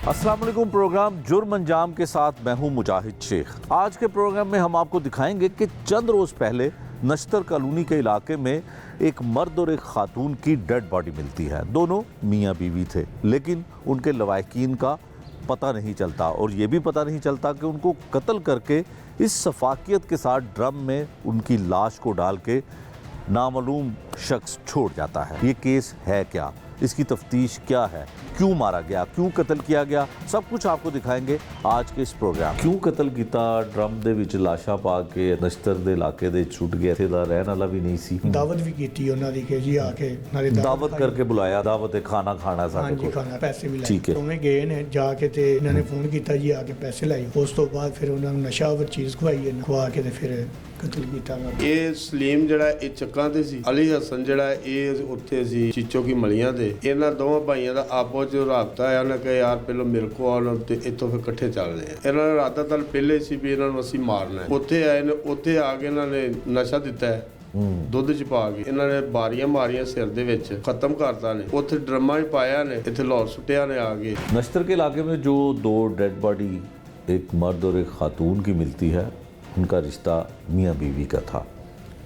अस्सलाम वालेकुम। प्रोग्राम जुर्म अंजाम के साथ मैं हूं मुजाहिद शेख। आज के प्रोग्राम में हम आपको दिखाएंगे कि चंद रोज़ पहले नश्तर कॉलोनी के इलाके में एक मर्द और एक खातून की डेड बॉडी मिलती है। दोनों मियाँ बीवी थे, लेकिन उनके लवाहिकीन का पता नहीं चलता और ये भी पता नहीं चलता कि उनको कत्ल करके इस शफाकियत के साथ ड्रम में उनकी लाश को डाल के नामालूम शख्स छोड़ जाता है। ये केस है क्या, इसकी तफ्तीश क्या है, क्यों मारा गया, क्यों कत्ल किया गया, सब कुछ आपको दिखाएंगे आज के इस प्रोग्राम। क्यों कत्ल किया, ड्रम ਦੇ ਵਿੱਚ ਲਾਸ਼ਾਂ ਪਾ ਕੇ ਨਸ਼ਤਰ ਦੇ ਇਲਾਕੇ ਦੇ ਛੁੱਟ ਗਿਆ, ਇੱਥੇ ਦਾ ਰਹਿਣ ਵਾਲਾ ਵੀ ਨਹੀਂ ਸੀ। ਦਾਵਤ ਵੀ ਕੀਤੀ ਉਹਨਾਂ ਦੀ ਕਿ ਜੀ ਆ ਕੇ ਨਾਲੇ ਦਾਵਤ ਕਰਕੇ ਬੁਲਾਇਆ, ਦਾਵਤ ਤੇ ਖਾਣਾ ਖਾਣਾ ਸਾਡੇ ਹਾਂਜੀ ਕੋਲ। ਖਾਣਾ ਪੈਸੇ ਵੀ ਠੀਕ ਲਾਏ ਹੈ। ਉਵੇਂ ਗਏ ਨੇ ਜਾ ਕੇ ਤੇ ਇਹਨਾਂ ਨੇ ਫੋਨ ਕੀਤਾ ਜੀ ਆ ਕੇ ਪੈਸੇ ਲਾਈ। ਉਸ ਤੋਂ ਬਾਅਦ ਫਿਰ ਉਹਨਾਂ ਨੂੰ ਨਸ਼ਾਵਰ ਚੀਜ਼ ਖਵਾਈ ਇਹਨਾਂ ਖਵਾ ਕੇ ਤੇ ਫਿਰ ਕਤਲ ਕੀਤਾ ਉਹਨਾਂ ਦਾ। ਇਹ ਸਲੀਮ ਜਿਹੜਾ ਇਹ ਚੱਕਾਂ ਤੇ ਸੀ, ਅਲੀ ਹਸਨ ਜਿਹੜਾ ਇਹ ਉੱਥੇ ਸੀ ਚੀਚੋ ਕੀ ਮਲੀਆਂ ਤੇ। ਇਹਨਾਂ ਦੋਵਾਂ ਭਾਈਆਂ ਦਾ ਆਪੋ ਚ ਰਾਬਤਾ ਹੈ। ਉਹਨੇ ਕਿਹਾ ਯਾਰ ਪਹਿਲਾਂ ਮੇਰੇ ਕੋਲ ਆਉਣ ਤੇ ਇੱਥੋਂ ਫਿਰ ਇਕੱਠੇ ਚੱਲਦੇ ਆ। ਇਹਨਾਂ ਨੇ ਰਾਤਾਂ ਤੱਕ ਪਹਿਲੇ ਸੀ ਵੀ ਇਹਨਾਂ ਨੂੰ ਅਸੀਂ ਮਾਰਨਾ ਹੈ। ਉੱਥੇ ਆਏ ਨੇ, ਉੱਥੇ ਆ ਕੇ ਇਹਨਾਂ ਨੇ ਨਸ਼ਾ ਦਿੱਤਾ ਹੈ ਦੁੱਧ ਚ ਪਾ ਕੇ। ਇਹਨਾਂ ਨੇ ਬਾਰੀਆਂ ਮਾਰੀਆਂ ਸਿਰ ਦੇ ਵਿੱਚ, ਖਤਮ ਕਰਤਾ ਨੇ। ਉੱਥੇ ਡਰਮਾਂ 'ਚ ਪਾਇਆ ਨੇ, ਇੱਥੇ ਲਾਹੌਰ ਸੁੱਟਿਆ ਨੇ ਆ के। नश्तर के इलाके में जो दो डेड बॉडी, एक मर्द और एक खातून की मिलती है, उनका रिश्ता मियाँ बीवी का था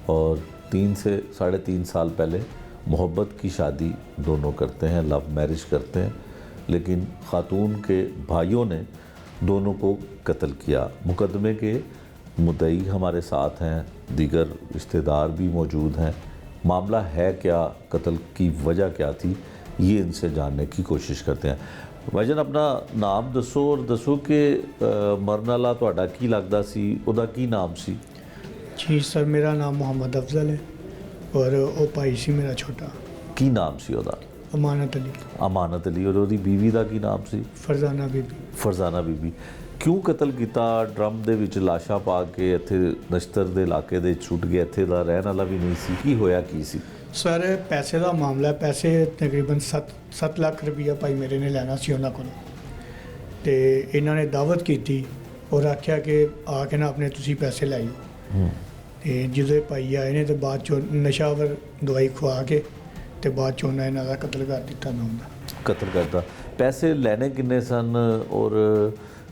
और 3 से 3.5 साल पहले मोहब्बत की शादी दोनों करते हैं, लव मैरिज करते हैं, लेकिन खातून के भाइयों ने दोनों को कत्ल किया। मुकदमे के मुद्दई हमारे साथ हैं, दीगर रिश्तेदार भी मौजूद हैं। मामला है क्या, कत्ल की वजह क्या थी, ये इनसे जानने की कोशिश करते हैं। भाईजान अपना नाम दसो और दसो कि मरन वाला ਤੁਹਾਡਾ ਕੀ ਲੱਗਦਾ ਸੀ, ਉਹਦਾ ਕੀ ਨਾਮ ਸੀ? ਜੀ ਸਰ ਮੇਰਾ ਨਾਮ ਮੁਹੰਮਦ ਅਫਜ਼ਲ ਹੈ ਔਰ ਉਹ ਭਾਈ ਸੀ ਮੇਰਾ ਛੋਟਾ। ਕੀ ਨਾਮ ਸੀ ਉਹਦਾ? ਅਮਾਨਤ ਅਲੀ। ਅਮਾਨਤ ਅਲੀ। ਔਰ ਉਹਦੀ ਬੀਵੀ ਦਾ ਕੀ ਨਾਮ ਸੀ? ਫਰਜ਼ਾਨਾ ਬੀਬੀ। ਫਰਜ਼ਾਨਾ ਬੀਬੀ। ਕਿਉਂ ਕਤਲ ਕੀਤਾ? ਡਰਮ ਦੇ ਵਿੱਚ ਲਾਸ਼ਾਂ ਪਾ ਕੇ ਇੱਥੇ ਨਸ਼ਤਰ ਦੇ ਇਲਾਕੇ ਦੇ ਛੁੱਟ ਗਿਆ, ਇੱਥੇ ਦਾ ਰਹਿਣ ਵਾਲਾ ਵੀ ਨਹੀਂ ਸੀ। ਕੀ ਹੋਇਆ ਕੀ ਸੀ? ਸਰ ਪੈਸੇ ਦਾ ਮਾਮਲਾ। ਪੈਸੇ ਤਕਰੀਬਨ 7 ਲੱਖ ਰੁਪਈਆ ਭਾਈ ਮੇਰੇ ਨੇ ਲੈਣਾ ਸੀ ਉਹਨਾਂ ਕੋਲੋਂ ਤੇ ਇਹਨਾਂ ਨੇ ਦਾਵਤ ਕੀਤੀ ਔਰ ਆਖਿਆ ਕਿ ਆ ਕੇ ਨਾ ਆਪਣੇ ਤੁਸੀਂ ਪੈਸੇ ਲਾਇਓ। ਤੇ ਜਦੋਂ ਇਹ ਭਾਈ ਆਏ ਨੇ ਤੇ ਬਾਅਦ ਚੋਂ ਨਸ਼ਾਵਰ ਦਵਾਈ ਖਵਾ ਕੇ ਤੇ ਬਾਅਦ ਚੋਂ ਉਹਨਾਂ ਇਹਨਾਂ ਦਾ ਕਤਲ ਕਰ ਦਿੱਤਾ ਨਾ ਹੁੰਦਾ। ਕਤਲ ਕਰਦਾ। ਪੈਸੇ ਲੈਣੇ ਕਿੰਨੇ ਸਨ ਔਰ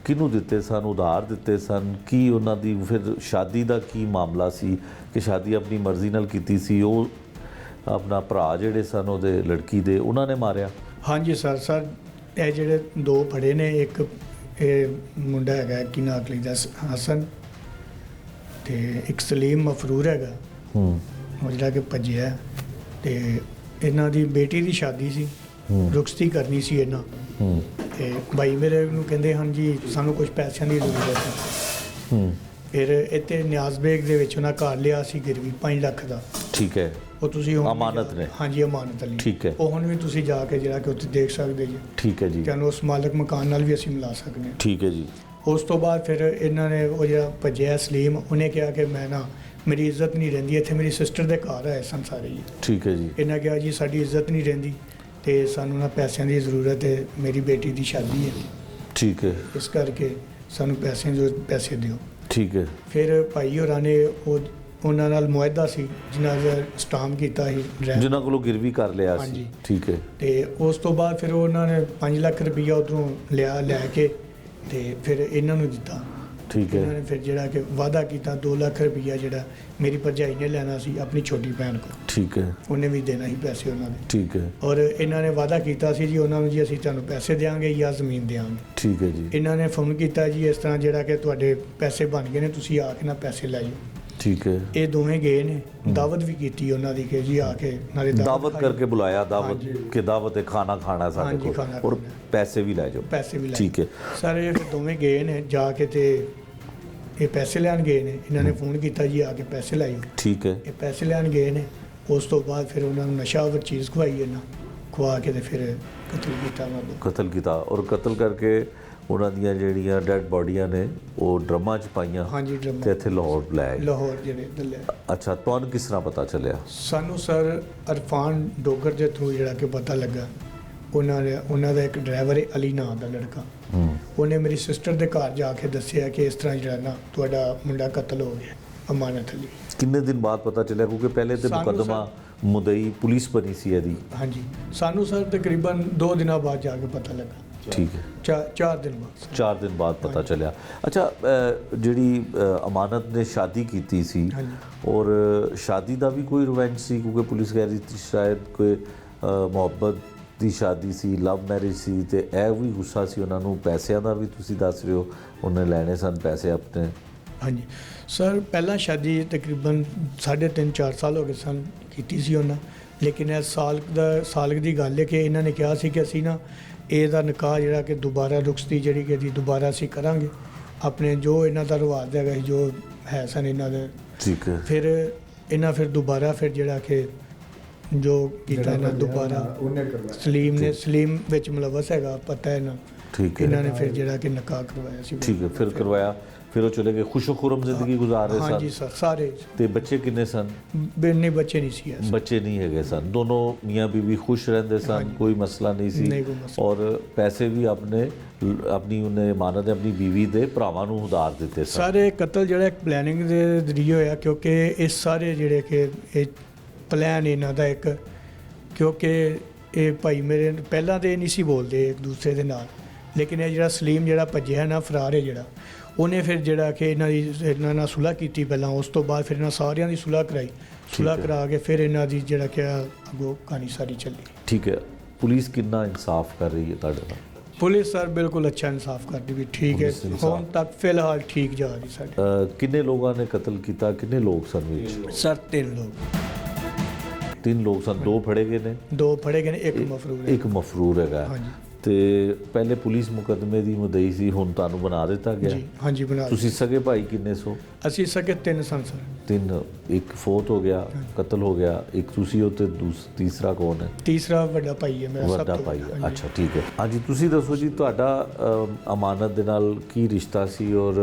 ਕਿਹਨੂੰ ਦਿੱਤੇ ਸਨ? ਉਧਾਰ ਦਿੱਤੇ ਸਨ? ਕੀ ਉਹਨਾਂ ਦੀ ਫਿਰ ਸ਼ਾਦੀ ਦਾ ਕੀ ਮਾਮਲਾ ਸੀ ਕਿ ਸ਼ਾਦੀ ਆਪਣੀ ਮਰਜ਼ੀ ਨਾਲ ਕੀਤੀ ਸੀ? ਉਹ ਆਪਣਾ ਭਰਾ ਜਿਹੜੇ ਸਨ ਉਹਦੇ ਲੜਕੀ ਦੇ, ਉਹਨਾਂ ਨੇ ਮਾਰਿਆ? ਹਾਂਜੀ ਸਰ ਇਹ ਜਿਹੜੇ ਦੋ ਫੜੇ ਨੇ, ਇੱਕ ਇਹ ਮੁੰਡਾ ਹੈਗਾ ਕੀ ਨਾਂ ਲਈਦਾ ਹਸਨ ਤੇ ਇੱਕ ਸਲੀਮ ਮਫਰੂਰ ਹੈਗਾ ਉਹ ਜਿਹੜਾ ਕਿ ਭੱਜਿਆ। ਤੇ ਇਹਨਾਂ ਦੀ ਬੇਟੀ ਦੀ ਸ਼ਾਦੀ ਸੀ, ਰੁਖਸਤੀ ਕਰਨੀ ਸੀ ਇਹਨਾਂ। ਤੇ ਭਾਈ ਮੇਰੇ ਨੂੰ ਕਹਿੰਦੇ ਹਨ ਜੀ ਸਾਨੂੰ ਕੁਝ ਪੈਸਿਆਂ ਦੀ ਜ਼ਰੂਰਤ ਹੈ। ਫਿਰ ਇੱਥੇ ਨਿਆਜ਼ ਬੇਗ ਦੇ ਵਿੱਚ ਉਹਨਾਂ ਘਰ ਲਿਆ ਸੀ ਗਿਰਵੀ 5 ਲੱਖ ਦਾ। ਠੀਕ ਹੈ। ਉਹ ਤੁਸੀਂ ਅਮਾਨਤ ਨੇ? ਹਾਂਜੀ ਅਮਾਨਤ ਅਲੀ। ਠੀਕ ਹੈ। ਉਹ ਹੁਣ ਵੀ ਤੁਸੀਂ ਜਾ ਕੇ ਜਿਹੜਾ ਕਿ ਉੱਥੇ ਦੇਖ ਸਕਦੇ ਜੀ। ਠੀਕ ਹੈ ਜੀ। ਤੁਹਾਨੂੰ ਉਸ ਮਾਲਕ ਮਕਾਨ ਨਾਲ ਵੀ ਅਸੀਂ ਮਿਲਾ ਸਕਦੇ ਹਾਂ। ਠੀਕ ਹੈ ਜੀ। ਉਸ ਤੋਂ ਬਾਅਦ ਫਿਰ ਇਹਨਾਂ ਨੇ ਉਹ ਜਿਹੜਾ ਭੱਜਿਆ ਸਲੀਮ, ਉਹਨੇ ਕਿਹਾ ਕਿ ਮੈਂ ਨਾ ਮੇਰੀ ਇੱਜ਼ਤ ਨਹੀਂ ਰਹਿੰਦੀ ਇੱਥੇ, ਮੇਰੀ ਸਿਸਟਰ ਦੇ ਘਰ ਆਏ ਸਨ ਸਾਰੇ ਜੀ। ਠੀਕ ਹੈ ਜੀ। ਇਹਨਾਂ ਕਿਹਾ ਜੀ ਸਾਡੀ ਇੱਜ਼ਤ ਨਹੀਂ ਰਹਿੰਦੀ ਤੇ ਸਾਨੂੰ ਨਾ ਪੈਸਿਆਂ ਦੀ ਜ਼ਰੂਰਤ ਹੈ, ਮੇਰੀ ਬੇਟੀ ਦੀ ਸ਼ਾਦੀ ਹੈ। ਠੀਕ ਹੈ। ਇਸ ਕਰਕੇ ਸਾਨੂੰ ਪੈਸੇ ਦਿਓ। ਠੀਕ ਹੈ। ਫਿਰ ਭਾਈ ਹੋਰਾਂ ਨੇ ਉਹਨਾਂ ਨਾਲ ਮੁਆਹਦਾ ਸੀ ਜਿਨ੍ਹਾਂ ਦਾ ਸਟਾਮ ਕੀਤਾ ਸੀ, ਜਿਨ੍ਹਾਂ ਕੋਲੋਂ ਗਿਰਵੀ ਕਰ ਲਿਆ ਸੀ। ਹਾਂਜੀ। ਠੀਕ ਹੈ। ਤੇ ਉਸ ਤੋਂ ਬਾਅਦ ਫਿਰ ਉਹਨਾਂ ਨੇ 5 ਲੱਖ ਰੁਪਈਆ ਉੱਧਰੋਂ ਲੈ ਕੇ ਤੇ ਫਿਰ ਇਹਨਾਂ ਨੂੰ ਦਿੱਤਾ। ਠੀਕ ਹੈ। ਇਹਨਾਂ ਨੇ ਫਿਰ ਜਿਹੜਾ ਕਿ ਵਾਅਦਾ ਕੀਤਾ 2 ਲੱਖ ਰੁਪਈਆ ਜਿਹੜਾ ਮੇਰੀ ਭਰਜਾਈ ਨੇ ਲੈਣਾ ਸੀ ਆਪਣੀ ਛੋਟੀ ਭੈਣ ਕੋਲ। ਠੀਕ ਹੈ। ਉਹਨੇ ਵੀ ਦੇਣਾ ਸੀ ਪੈਸੇ ਉਹਨਾਂ ਦੇ। ਠੀਕ ਹੈ। ਔਰ ਇਹਨਾਂ ਨੇ ਵਾਅਦਾ ਕੀਤਾ ਸੀ ਜੀ ਉਹਨਾਂ ਨੂੰ ਜੀ ਅਸੀਂ ਤੁਹਾਨੂੰ ਪੈਸੇ ਦੇਵਾਂਗੇ ਜਾਂ ਜ਼ਮੀਨ ਦੇਵਾਂਗੇ। ਠੀਕ ਹੈ ਜੀ। ਇਹਨਾਂ ਨੇ ਫੋਨ ਕੀਤਾ ਜੀ ਇਸ ਤਰ੍ਹਾਂ ਜਿਹੜਾ ਕਿ ਤੁਹਾਡੇ ਪੈਸੇ ਬਣ ਗਏ ਨੇ, ਤੁਸੀਂ ਆ ਕੇ ਨਾ ਪੈਸੇ ਲੈ ਜਾਓ। ਠੀਕ ਹੈ। ਇਹ ਦੋਵੇਂ ਗਏ ਨੇ, ਦਾਵਤ ਵੀ ਕੀਤੀ ਉਹਨਾਂ ਦੀ ਕਿ ਜੀ ਆ ਕੇ ਨਾਲੇ ਦਾਵਤ ਕਰਕੇ ਬੁਲਾਇਆ, ਦਾਵਤ ਕਿ ਦਾਵਤ ਹੈ ਖਾਣਾ ਖਾਣਾ ਸਾਡੇ ਹਾਂਜੀ, ਕੋਲ ਖਾਣਾ ਔਰ ਖਾਣਾ। ਪੈਸੇ ਵੀ ਲੈ ਜਾਓ। ਪੈਸੇ ਵੀ ਲੈ ਠੀਕ ਹੈ। ਸਰ ਇਹ ਦੋਵੇਂ ਗਏ ਨੇ ਜਾ ਕੇ ਤੇ ਇਹ ਪੈਸੇ ਲੈਣ ਗਏ ਨੇ। ਇਹਨਾਂ ਨੇ ਫੋਨ ਕੀਤਾ ਜੀ ਆ ਕੇ ਪੈਸੇ ਲਾਇਓ। ਠੀਕ ਹੈ। ਇਹ ਪੈਸੇ ਲੈਣ ਗਏ ਨੇ। ਉਸ ਤੋਂ ਬਾਅਦ ਫਿਰ ਉਹਨਾਂ ਨੂੰ ਨਸ਼ਾਵਰ ਚੀਜ਼ ਖਵਾਈ ਇਹਨਾਂ ਖਵਾ ਕੇ ਤੇ ਫਿਰ ਕਤਲ ਕੀਤਾ ਉਹਨਾਂ ਦਾ। ਕਤਲ ਕੀਤਾ ਔਰ ਕਤਲ ਕਰਕੇ ਉਹਨਾਂ ਦੀਆਂ ਜਿਹੜੀਆਂ ਡੈਡ ਬਾਡੀਆਂ ਨੇ ਉਹ ਡਰਮਾਂ 'ਚ ਪਾਈਆਂ। ਹਾਂਜੀ ਡਰਮ ਤੇ ਇੱਥੇ ਲਾਹੌਰ ਲੈ ਆਏ। ਲਾਹੌਰ ਜਿਹੜੇ ਦੱਲੇ। ਅੱਛਾ, ਤੁਹਾਨੂੰ ਕਿਸ ਤਰ੍ਹਾਂ ਪਤਾ ਚੱਲਿਆ? ਸਾਨੂੰ ਸਰ ਅਰਫਾਨ ਡੋਗਰ ਦੇ ਥਰੂ ਜਿਹੜਾ ਕਿ ਪਤਾ ਲੱਗਾ। ਉਹਨਾਂ ਦਾ ਇੱਕ ਡਰਾਈਵਰ ਹੈ ਅਲੀ ਨਾਂ ਦਾ ਲੜਕਾ, ਉਹਨੇ ਮੇਰੀ ਸਿਸਟਰ ਦੇ ਘਰ ਜਾ ਕੇ ਦੱਸਿਆ ਕਿ ਇਸ ਤਰ੍ਹਾਂ ਜਿਹੜਾ ਨਾ ਤੁਹਾਡਾ ਮੁੰਡਾ ਕਤਲ ਹੋ ਗਿਆ, ਅਮਾਨਤ ਅਲੀ। ਕਿੰਨੇ ਦਿਨ ਬਾਅਦ ਪਤਾ ਚੱਲਿਆ? ਕਿਉਂਕਿ ਪਹਿਲੇ ਤੇ ਮੁਕੱਦਮਾ ਮੁਦਈ ਪੁਲਿਸ ਬਣੀ ਸੀ ਇਹਦੀ। ਹਾਂਜੀ ਸਾਨੂੰ ਸਰ ਤਕਰੀਬਨ 2 ਦਿਨਾਂ ਬਾਅਦ ਜਾ ਕੇ ਪਤਾ ਲੱਗਾ। ਠੀਕ ਹੈ, 4 ਦਿਨ ਬਾਅਦ 4 ਦਿਨ ਬਾਅਦ ਪਤਾ ਚੱਲਿਆ। ਅੱਛਾ, ਜਿਹੜੀ ਅਮਾਨਤ ਨੇ ਸ਼ਾਦੀ ਕੀਤੀ ਸੀ ਹਾਂਜੀ। ਔਰ ਸ਼ਾਦੀ ਦਾ ਵੀ ਕੋਈ ਰਿਵੈਂਜ ਸੀ, ਕਿਉਂਕਿ ਪੁਲਿਸ ਕਹਿ ਰਹੀ ਸੀ ਸ਼ਾਇਦ ਕੋਈ ਮੁਹੱਬਤ ਦੀ ਸ਼ਾਦੀ ਸੀ, ਲਵ ਮੈਰਿਜ ਸੀ, ਤੇ ਇਹ ਵੀ ਗੁੱਸਾ ਸੀ ਉਹਨਾਂ ਨੂੰ। ਪੈਸਿਆਂ ਦਾ ਵੀ ਤੁਸੀਂ ਦੱਸ ਰਹੇ ਹੋ ਉਹਨੇ ਲੈਣੇ ਸਨ ਪੈਸੇ ਆਪਣੇ। ਹਾਂਜੀ ਸਰ, ਪਹਿਲਾਂ ਸ਼ਾਦੀ ਤਕਰੀਬਨ 3.5-4 ਸਾਲ ਹੋ ਗਏ ਸਨ ਕੀਤੀ ਸੀ ਉਹਨਾਂ, ਲੇਕਿਨ ਇਹ ਸਾਲ ਦੀ ਗੱਲ ਹੈ ਕਿ ਇਹਨਾਂ ਨੇ ਕਿਹਾ ਸੀ ਕਿ ਅਸੀਂ ਨਾ ਇਹਦਾ ਨਿਕਾਹ ਜਿਹੜਾ ਕਿ ਦੁਬਾਰਾ ਰੁਖਸਤੀ ਜਿਹੜੀ ਕਿ ਜੀ ਦੁਬਾਰਾ ਅਸੀਂ ਕਰਾਂਗੇ, ਆਪਣੇ ਜੋ ਇਹਨਾਂ ਦਾ ਰਿਵਾਜ ਹੈਗਾ ਸੀ, ਜੋ ਹੈ ਸਨ ਇਹਨਾਂ ਦੇ। ਠੀਕ ਹੈ, ਫਿਰ ਦੁਬਾਰਾ ਫਿਰ ਜਿਹੜਾ ਕਿ ਜੋ ਕੀਤਾ ਇਹਨਾਂ ਦੁਬਾਰਾ ਸਲੀਮ ਵਿੱਚ ਮੁਲਵਸ ਹੈਗਾ, ਪਤਾ ਹੈ ਨਾ। ਠੀਕ ਹੈ, ਇਹਨਾਂ ਨੇ ਫਿਰ ਜਿਹੜਾ ਕਿ ਨਿਕਾਹ ਕਰਵਾਇਆ ਸੀ। ਠੀਕ ਹੈ, ਫਿਰ ਕਰਵਾਇਆ, ਫਿਰ ਉਹ ਚਲੇ ਗਏ, ਖੁਸ਼ੋ ਖੁਰਮ ਜ਼ਿੰਦਗੀ ਗੁਜ਼ਾਰ ਰਹੇ ਸਨ। ਹਾਂਜੀ ਸਰ, ਸਾਰੇ। ਤੇ ਬੱਚੇ ਕਿੰਨੇ ਸਨ? ਨਹੀਂ, ਬੱਚੇ ਨਹੀਂ ਸੀ ਐਸੇ। ਬੱਚੇ ਨਹੀਂ ਹੈਗੇ ਸਨ, ਦੋਨੋਂ ਮੀਆਂ ਬੀਵੀ ਖੁਸ਼ ਰਹਿੰਦੇ ਸਨ, ਕੋਈ ਮਸਲਾ ਨਹੀਂ ਸੀ। ਨਹੀਂ ਕੋਈ ਮਸਲਾ। ਔਰ ਪੈਸੇ ਵੀ ਆਪਣੀ ਉਹਨੇ ਅਮਾਨਤ ਆਪਣੀ ਬੀਵੀ ਦੇ ਭਰਾਵਾਂ ਨੂੰ ਉਧਾਰ ਦਿੱਤੇ ਸਨ। ਸਾਰੇ ਕਤਲ ਜਿਹੜਾ ਇੱਕ ਪਲੈਨਿੰਗ ਦੇ ਜ਼ਰੀਏ ਹੋਇਆ, ਕਿਉਂਕਿ ਇਹ ਸਾਰੇ ਜਿਹੜੇ ਕਿ ਇਹ ਪਲਾਨ ਇਹਨਾਂ ਦਾ ਇੱਕ, ਕਿਉਂਕਿ ਇਹ ਭਾਈ ਮੇਰੇ ਪਹਿਲਾਂ ਤਾਂ ਇਹ ਨਹੀਂ ਸੀ ਬੋਲਦੇ ਇੱਕ ਦੂਸਰੇ ਦੇ ਨਾਲ, ਲੇਕਿਨ ਇਹ ਜਿਹੜਾ ਸਲੀਮ ਜਿਹੜਾ ਭੱਜਿਆ ਨਾ, ਫਰਾਰ ਹੈ ਜਿਹੜਾ, ਉਹਨੇ ਫਿਰ ਜਿਹੜਾ ਕਿ ਇਹਨਾਂ ਨਾਲ ਸੁਲ੍ਹਾ ਕੀਤੀ ਪਹਿਲਾਂ, ਉਸ ਤੋਂ ਬਾਅਦ ਫਿਰ ਇਹਨਾਂ ਸਾਰਿਆਂ ਦੀ ਸੁਲ੍ਹਾ ਕਰਾਈ। ਸੁਲ੍ਹਾ ਕਰਾ ਕੇ ਫਿਰ ਇਹਨਾਂ ਦੀ ਜਿਹੜਾ ਕਿ ਅੱਗੋਂ ਕਹਾਣੀ ਸਾਰੀ ਚੱਲੀ। ਠੀਕ ਹੈ, ਪੁਲਿਸ ਕਿੰਨਾ ਇਨਸਾਫ ਕਰ ਰਹੀ ਹੈ ਤੁਹਾਡੇ ਨਾਲ? ਪੁਲਿਸ ਸਰ ਬਿਲਕੁਲ ਅੱਛਾ ਇਨਸਾਫ ਕਰਦੀ ਵੀ, ਠੀਕ ਹੈ, ਹੁਣ ਤੱਕ ਫਿਲਹਾਲ ਠੀਕ ਜਾ ਰਹੀ ਸਾਡੇ। ਕਿੰਨੇ ਲੋਕਾਂ ਨੇ ਕਤਲ ਕੀਤਾ? ਕਿੰਨੇ ਲੋਕ ਸਨ ਵਿੱਚ? ਸਰ 3 ਲੋਕ। 3 ਲੋਕ ਸਨ, 2 ਫੜੇ ਗਏ ਨੇ? 2 ਫੜੇ ਗਏ ਨੇ, ਇੱਕ ਮਫਰੂਰ ਹੈ। ਇੱਕ ਮਫਰੂਰ ਹੈਗਾ। ਹਾਂਜੀ। ਤੇ ਪਹਿਲੇ ਪੁਲਿਸ ਮੁਕੱਦਮੇ ਦੀ ਮੁਦਈ ਸੀ, ਹੁਣ ਤੁਹਾਨੂੰ ਬਣਾ ਦਿੱਤਾ ਗਿਆ? ਜੀ ਹਾਂਜੀ, ਬਣਾ। ਤੁਸੀਂ ਸਗੇ ਭਾਈ ਕਿੰਨੇ ਸੋ? ਅਸੀਂ ਸਕੇ 3 ਸਨ ਸਰ। 3, ਇੱਕ ਫੋਤ ਹੋ ਗਿਆ, ਕਤਲ ਹੋ ਗਿਆ, ਇੱਕ ਤੁਸੀਂ ਹੋ, ਤੇ ਤੀਸਰਾ ਕੌਣ ਹੈ? ਤੀਸਰਾ ਵੱਡਾ ਭਾਈ ਹੈ ਮੇਰਾ, ਸਭ ਵੱਡਾ ਤੋਂ ਭਾਈ ਹੈ। ਅੱਛਾ, ਠੀਕ ਹੈ। ਹਾਂਜੀ, ਤੁਸੀਂ ਦੱਸੋ ਜੀ, ਤੁਹਾਡਾ ਅਮਾਨਤ ਦੇ ਨਾਲ ਕੀ ਰਿਸ਼ਤਾ ਸੀ? ਔਰ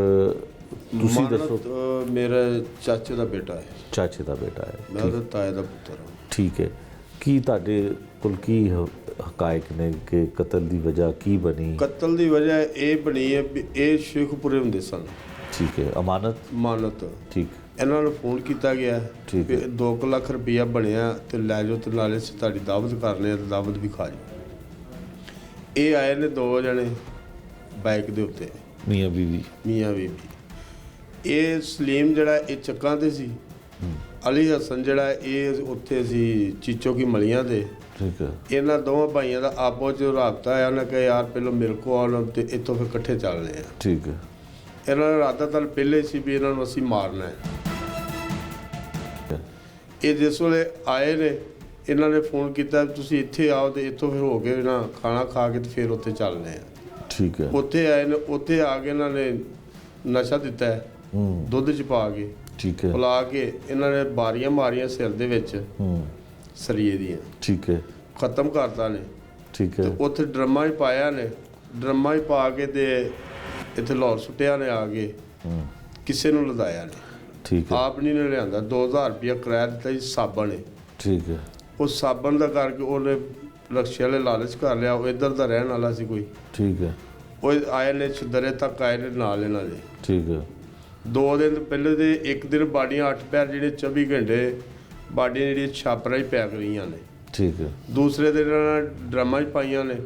ਤੁਸੀਂ ਦੱਸੋ। ਮੇਰਾ ਚਾਚੇ ਦਾ ਬੇਟਾ ਹੈ। ਚਾਚੇ ਦਾ ਬੇਟਾ ਹੈ, ਮੈਂ ਉਹਦੇ ਤਾਏ ਦਾ ਪੁੱਤਰ ਹਾਂ। ਠੀਕ ਹੈ। ਕੀ ਤੁਹਾਡੇ ਕੋਲ ਕੀ ਹਕਾਇਕ ਨੇ ਕਿ ਕਤਲ ਦੀ ਵਜ੍ਹਾ ਕੀ ਬਣੀ? ਕਤਲ ਦੀ ਵਜ੍ਹਾ ਇਹ ਬਣੀ ਹੈ ਵੀ ਇਹ ਸ਼ੇਖਪੁਰੇ ਹੁੰਦੇ ਸਨ। ਠੀਕ ਹੈ। ਅਮਾਨਤ? ਠੀਕ। ਇਹਨਾਂ ਨੂੰ ਫੋਨ ਕੀਤਾ ਗਿਆ ਠੀਕ ਕਿ ਹੈ। 2 ਲੱਖ ਰੁਪਈਆ ਬਣਿਆ ਤੇ ਲੈ ਜਾਓ, ਤੇ ਨਾਲੇ ਤੁਹਾਡੀ ਦਾਵਤ ਕਰਨੇ ਆ ਤੇ ਦਾਵਤ ਵੀ ਖਾ ਜਾਓ। ਇਹ ਆਏ ਨੇ 2 ਜਣੇ ਬਾਈਕ ਦੇ ਉੱਤੇ, ਮੀਆਂ ਬੀਵੀ। ਇਹ ਸਲੀਮ ਜਿਹੜਾ ਇਹ ਚੱਕਾਂ ਤੇ ਸੀ, ਅਲੀ ਹਸਨ ਜਿਹੜਾ ਇਹ ਉੱਥੇ ਸੀ ਚੀਚੋ ਕੀ ਮਲੀਆਂ ਦੇ। ਠੀਕ ਹੈ। ਇਹਨਾਂ ਦੋਵਾਂ ਭਾਈਆਂ ਦਾ ਆਪੋ 'ਚ ਰਾਬਤਾ ਆਇਆ। ਉਹਨੇ ਕਿਹਾ ਯਾਰ ਪਹਿਲਾਂ ਮੇਰੇ ਕੋਲ ਆਉਣ ਤੇ ਇੱਥੋਂ ਫਿਰ ਇਕੱਠੇ ਚੱਲਦੇ ਆ। ਠੀਕ ਹੈ। ਇਹਨਾਂ ਦਾ ਇਰਾਦਾ ਤਾਂ ਪਹਿਲੇ ਸੀ ਵੀ ਇਹਨਾਂ ਨੂੰ ਅਸੀਂ ਮਾਰਨਾ ਹੈ। ਇਹ ਜਿਸ ਵੇਲੇ ਆਏ ਨੇ, ਇਹਨਾਂ ਨੇ ਫੋਨ ਕੀਤਾ ਤੁਸੀਂ ਇੱਥੇ ਆਓ, ਤੇ ਇੱਥੋਂ ਫਿਰ ਹੋ ਕੇ ਨਾ ਖਾਣਾ ਖਾ ਕੇ ਤੇ ਫਿਰ ਉੱਥੇ ਚੱਲਦੇ ਆ। ਠੀਕ ਹੈ। ਉੱਥੇ ਆਏ ਨੇ, ਉੱਥੇ ਆ ਕੇ ਇਹਨਾਂ ਨੇ ਨਸ਼ਾ ਦਿੱਤਾ ਹੈ, ਦੁੱਧ 'ਚ ਪਾ ਕੇ। ਠੀਕ ਹੈ। ਪਿਲਾ ਕੇ ਇਹਨਾਂ ਨੇ ਬਾਰੀਆਂ ਮਾਰੀਆਂ ਸਿਰ ਦੇ ਵਿੱਚ ਸਰੀਏ ਦੀਆਂ। ਠੀਕ ਹੈ। ਖਤਮ ਕਰਤਾ ਨੇ। ਠੀਕ ਹੈ। ਤੇ ਉੱਥੇ ਡਰਮਾਂ 'ਚ ਪਾਇਆ ਨੇ, ਡਰਮਾਂ 'ਚ ਪਾ ਕੇ ਤੇ ਇੱਥੇ ਲਾਹੌਰ ਸੁੱਟਿਆ ਨੇ ਆ ਕੇ, ਕਿਸੇ ਨੂੰ ਲਦਾਇਆ ਨੇ। ਠੀਕ ਹੈ। ਆਪ ਨਹੀਂ ਨੇ ਲਿਆਂਦਾ। 2000 ਰੁਪਇਆ ਕਿਰਾਇਆ ਦਿੱਤਾ ਜੀ ਸਾਬਣ ਨੇ। ਠੀਕ ਹੈ। ਉਹ ਸਾਬਣ ਦਾ ਕਰਕੇ ਉਹਨੇ ਰਕਸ਼ੇ ਵਾਲੇ ਲਾਲਚ ਕਰ ਲਿਆ। ਉਹ ਇੱਧਰ ਦਾ ਰਹਿਣ ਵਾਲਾ ਸੀ ਕੋਈ। ਠੀਕ ਹੈ। ਉਹ ਆਏ ਨੇ ਛਦਰੇ ਤੱਕ ਆਏ ਨੇ ਨਾਲ ਇਹਨਾਂ ਦੇ। ਠੀਕ ਹੈ। 2 ਦਿਨ ਪਹਿਲੇ ਦੇ ਇੱਕ ਦਿਨ ਬਾਡੀਆਂ 8 ਪੈਰ ਜਿਹੜੇ 24 ਘੰਟੇ ਬਾਡੀਆਂ ਜਿਹੜੀਆਂ ਛਾਪਰਾਂ 'ਚ ਪੈਕ ਰਹੀਆਂ ਨੇ। ਠੀਕ ਹੈ। ਦੂਸਰੇ ਦਿਨ ਇਹਨਾਂ ਨੇ ਡਰਮਾਂ 'ਚ ਪਾਈਆਂ ਨੇ,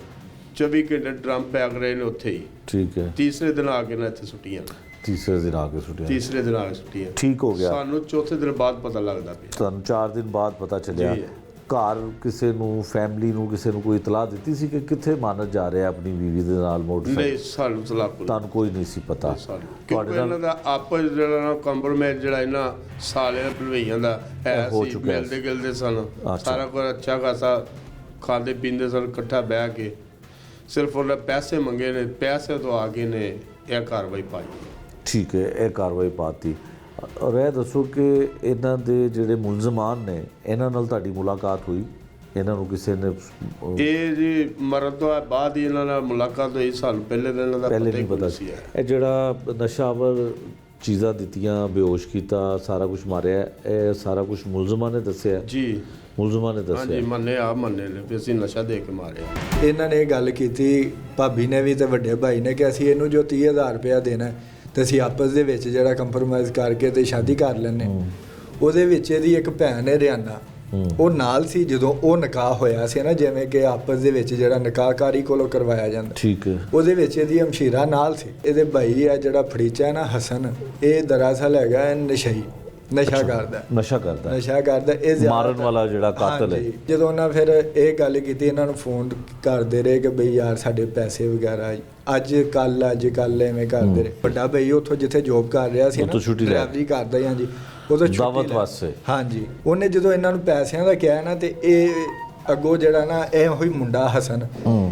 24 ਘੰਟੇ ਡਰਮ ਪੈਕ ਰਹੇ ਨੇ ਉੱਥੇ ਹੀ। ਠੀਕ ਹੈ। ਤੀਸਰੇ ਦਿਨ ਆ ਕੇ ਨਾ ਇੱਥੇ ਸੁੱਟੀਆਂ। ਤੀਸਰੇ ਦਿਨ ਆ ਕੇ ਸੁੱਟਿਆ? ਤੀਸਰੇ ਦਿਨ ਆ ਕੇ ਸੁੱਟੀਆਂ। ਠੀਕ ਹੋ ਗਿਆ। ਸਾਨੂੰ ਚੌਥੇ ਦਿਨ ਬਾਅਦ ਪਤਾ ਲੱਗਦਾ ਪਿਆ। ਤੁਹਾਨੂੰ 4 ਦਿਨ ਬਾਅਦ ਪਤਾ ਚੱਲਿਆ? ਜੀ। ਘਰ ਕਿਸੇ ਨੂੰ, ਫੈਮਿਲੀ ਨੂੰ, ਕਿਸੇ ਨੂੰ ਕੋਈ ਇਤਲਾਹ ਦਿੱਤੀ ਸੀ ਕਿ ਕਿੱਥੇ ਮਾਨਤ ਜਾ ਰਿਹਾ ਆਪਣੀ ਬੀਵੀ ਦੇ ਨਾਲ ਮੋਟਰਸਾਈਕਲ? ਨਹੀਂ, ਸਾਨੂੰ ਤਲਾਕ ਤੁਹਾਨੂੰ ਕੋਈ ਨਹੀਂ ਸੀ ਪਤਾ? ਕਿਉਂਕਿ ਇਹਨਾਂ ਦਾ ਆਪਸ ਜਿਹੜਾ ਕੰਪਰੋਮਾਈਜ਼ ਜਿਹੜਾ ਇਹਨਾਂ ਸਾਲਿਆਂ ਭਲਵਈਆਂ ਦਾ ਹੈ ਹੋ ਸੀ, ਚੁੱਕਿਆ ਮਿਲਦੇ ਗਿਲਦੇ ਸਨ। ਅੱਛਾ। ਸਾਰਾ ਕੁਝ ਅੱਛਾ ਖਾਸਾ ਖਾਂਦੇ ਪੀਂਦੇ ਸਨ ਇਕੱਠਾ ਬਹਿ ਕੇ। ਸਿਰਫ ਉਹਨੇ ਪੈਸੇ ਮੰਗੇ ਨੇ, ਪੈਸੇ ਤੋਂ ਆ ਕੇ ਨੇ ਇਹ ਕਾਰਵਾਈ ਪਾਈ। ਠੀਕ ਹੈ। ਇਹ ਕਾਰਵਾਈ ਪਾਤੀ। ਔਰ ਇਹ ਦੱਸੋ ਕਿ ਇਹਨਾਂ ਦੇ ਜਿਹੜੇ ਮੁਲਜ਼ਮਾਨ ਨੇ, ਇਹਨਾਂ ਨਾਲ ਤੁਹਾਡੀ ਮੁਲਾਕਾਤ ਹੋਈ? ਇਹਨਾਂ ਨੂੰ ਕਿਸੇ ਨੇ? ਇਹ ਜੀ ਮਰਨ ਤੋਂ ਬਾਅਦ ਹੀ ਇਹਨਾਂ ਨਾਲ ਮੁਲਾਕਾਤ ਹੋਈ। ਸਾਨੂੰ ਪਹਿਲੇ ਦਿਨ ਦਾ ਪਹਿਲੇ ਨਹੀਂ ਪਤਾ ਸੀ। ਇਹ ਜਿਹੜਾ ਨਸ਼ਾਵਰ ਚੀਜ਼ਾਂ ਦਿੱਤੀਆਂ, ਬੇਹੋਸ਼ ਕੀਤਾ, ਸਾਰਾ ਕੁਝ ਮਾਰਿਆ, ਇਹ ਸਾਰਾ ਕੁਝ ਮੁਲਜ਼ਮਾਂ ਨੇ ਦੱਸਿਆ? ਜੀ, ਮੁਲਜ਼ਮਾਂ ਨੇ ਦੱਸਿਆ। ਹਾਂਜੀ, ਮੰਨੇ ਨੇ ਵੀ ਅਸੀਂ ਨਸ਼ਾ ਦੇ ਕੇ ਮਾਰਿਆ। ਇਹਨਾਂ ਨੇ ਇਹ ਗੱਲ ਕੀਤੀ, ਭਾਬੀ ਨੇ ਵੀ ਤੇ ਵੱਡੇ ਭਾਈ ਨੇ, ਕਿ ਅਸੀਂ ਇਹਨੂੰ ਜੋ 30,000 ਰੁਪਇਆ ਦੇਣਾ ਤੇ ਅਸੀਂ ਆਪਸ ਦੇ ਵਿੱਚ ਜਿਹੜਾ ਕੰਪਰੋਮਾਈਜ਼ ਕਰਕੇ ਤੇ ਸ਼ਾਦੀ ਕਰ ਲੈਂਦੇ। ਉਹਦੇ ਵਿੱਚ ਇਹਦੀ ਇੱਕ ਭੈਣ ਹੈ ਰਿਆਨਾ, ਉਹ ਨਾਲ ਸੀ ਜਦੋਂ ਉਹ ਨਿਕਾਹ ਹੋਇਆ ਸੀ ਨਾ, ਜਿਵੇਂ ਕਿ ਆਪਸ ਦੇ ਵਿੱਚ ਜਿਹੜਾ ਨਿਕਾਹਕਾਰੀ ਕੋਲੋਂ ਕਰਵਾਇਆ ਜਾਂਦਾ, ਠੀਕ ਹੈ। ਉਹਦੇ ਵਿੱਚ ਇਹਦੀ ਹਮਸ਼ੀਰਾ ਨਾਲ ਸੀ। ਇਹਦੇ ਭਾਈ ਆ ਜਿਹੜਾ ਫੜੀਚਾ ਹੈ ਨਾ ਹਸਨ, ਇਹ ਦਰਅਸਲ ਹੈਗਾ ਨਸ਼ਈ, ਨਸ਼ਾ ਕਰਦਾ ਇਹ ਮਾਰਨ ਵਾਲਾ ਜਿਹੜਾ ਕਾਤਲ ਹੈ। ਹਾਂਜੀ। ਜਦੋਂ ਉਹਨਾਂ ਫਿਰ ਇਹ ਗੱਲ ਕੀਤੀ, ਇਹਨਾਂ ਨੂੰ ਫੋਨ ਕਰਦੇ ਰਹੇ ਕਿ ਬਈ ਯਾਰ ਸਾਡੇ ਪੈਸੇ ਵਗੈਰਾ ਅੱਜ ਕੱਲ ਐਵੇਂ ਕਰਦੇ ਰਹੇ। ਵੱਡਾ ਬਈ ਉੱਥੋਂ ਜਿੱਥੇ ਜੋਬ ਕਰ ਰਿਹਾ ਸੀ ਨਾ, ਡਰਾਈਵਰੀ ਕਰਦਾ ਹੀ, ਹਾਂਜੀ, ਉਦੋਂ ਦਾਵਤ ਵਾਸਤੇ, ਹਾਂਜੀ, ਉਹਨੇ ਜਦੋਂ ਇਹਨਾਂ ਨੂੰ ਪੈਸਿਆਂ ਦਾ ਕਿਹਾ ਨਾ, ਤੇ ਇਹ ਅੱਗੋਂ ਜਿਹੜਾ ਨਾ ਇਹ ਹੋਈ ਮੁੰਡਾ ਹਸਨ,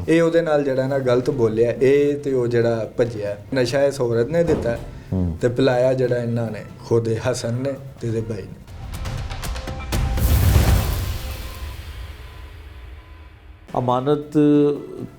ਇਹ ਉਹਦੇ ਨਾਲ ਜਿਹੜਾ ਨਾ ਗਲਤ ਬੋਲਿਆ, ਇਹ ਤੇ ਉਹ ਜਿਹੜਾ ਭੱਜਿਆ। ਨਸ਼ਾ ਇਸ ਔਰਤ ਨੇ ਦਿੱਤਾ ਤੇ ਪਿਲਾਇਆ ਜਿਹੜਾ ਇਹਨਾਂ ਨੇ, ਖੁਦ ਹਸਨ ਨੇ ਤੇ ਇਹਦੇ ਭਾਈ ਨੇ। ਅਮਾਨਤ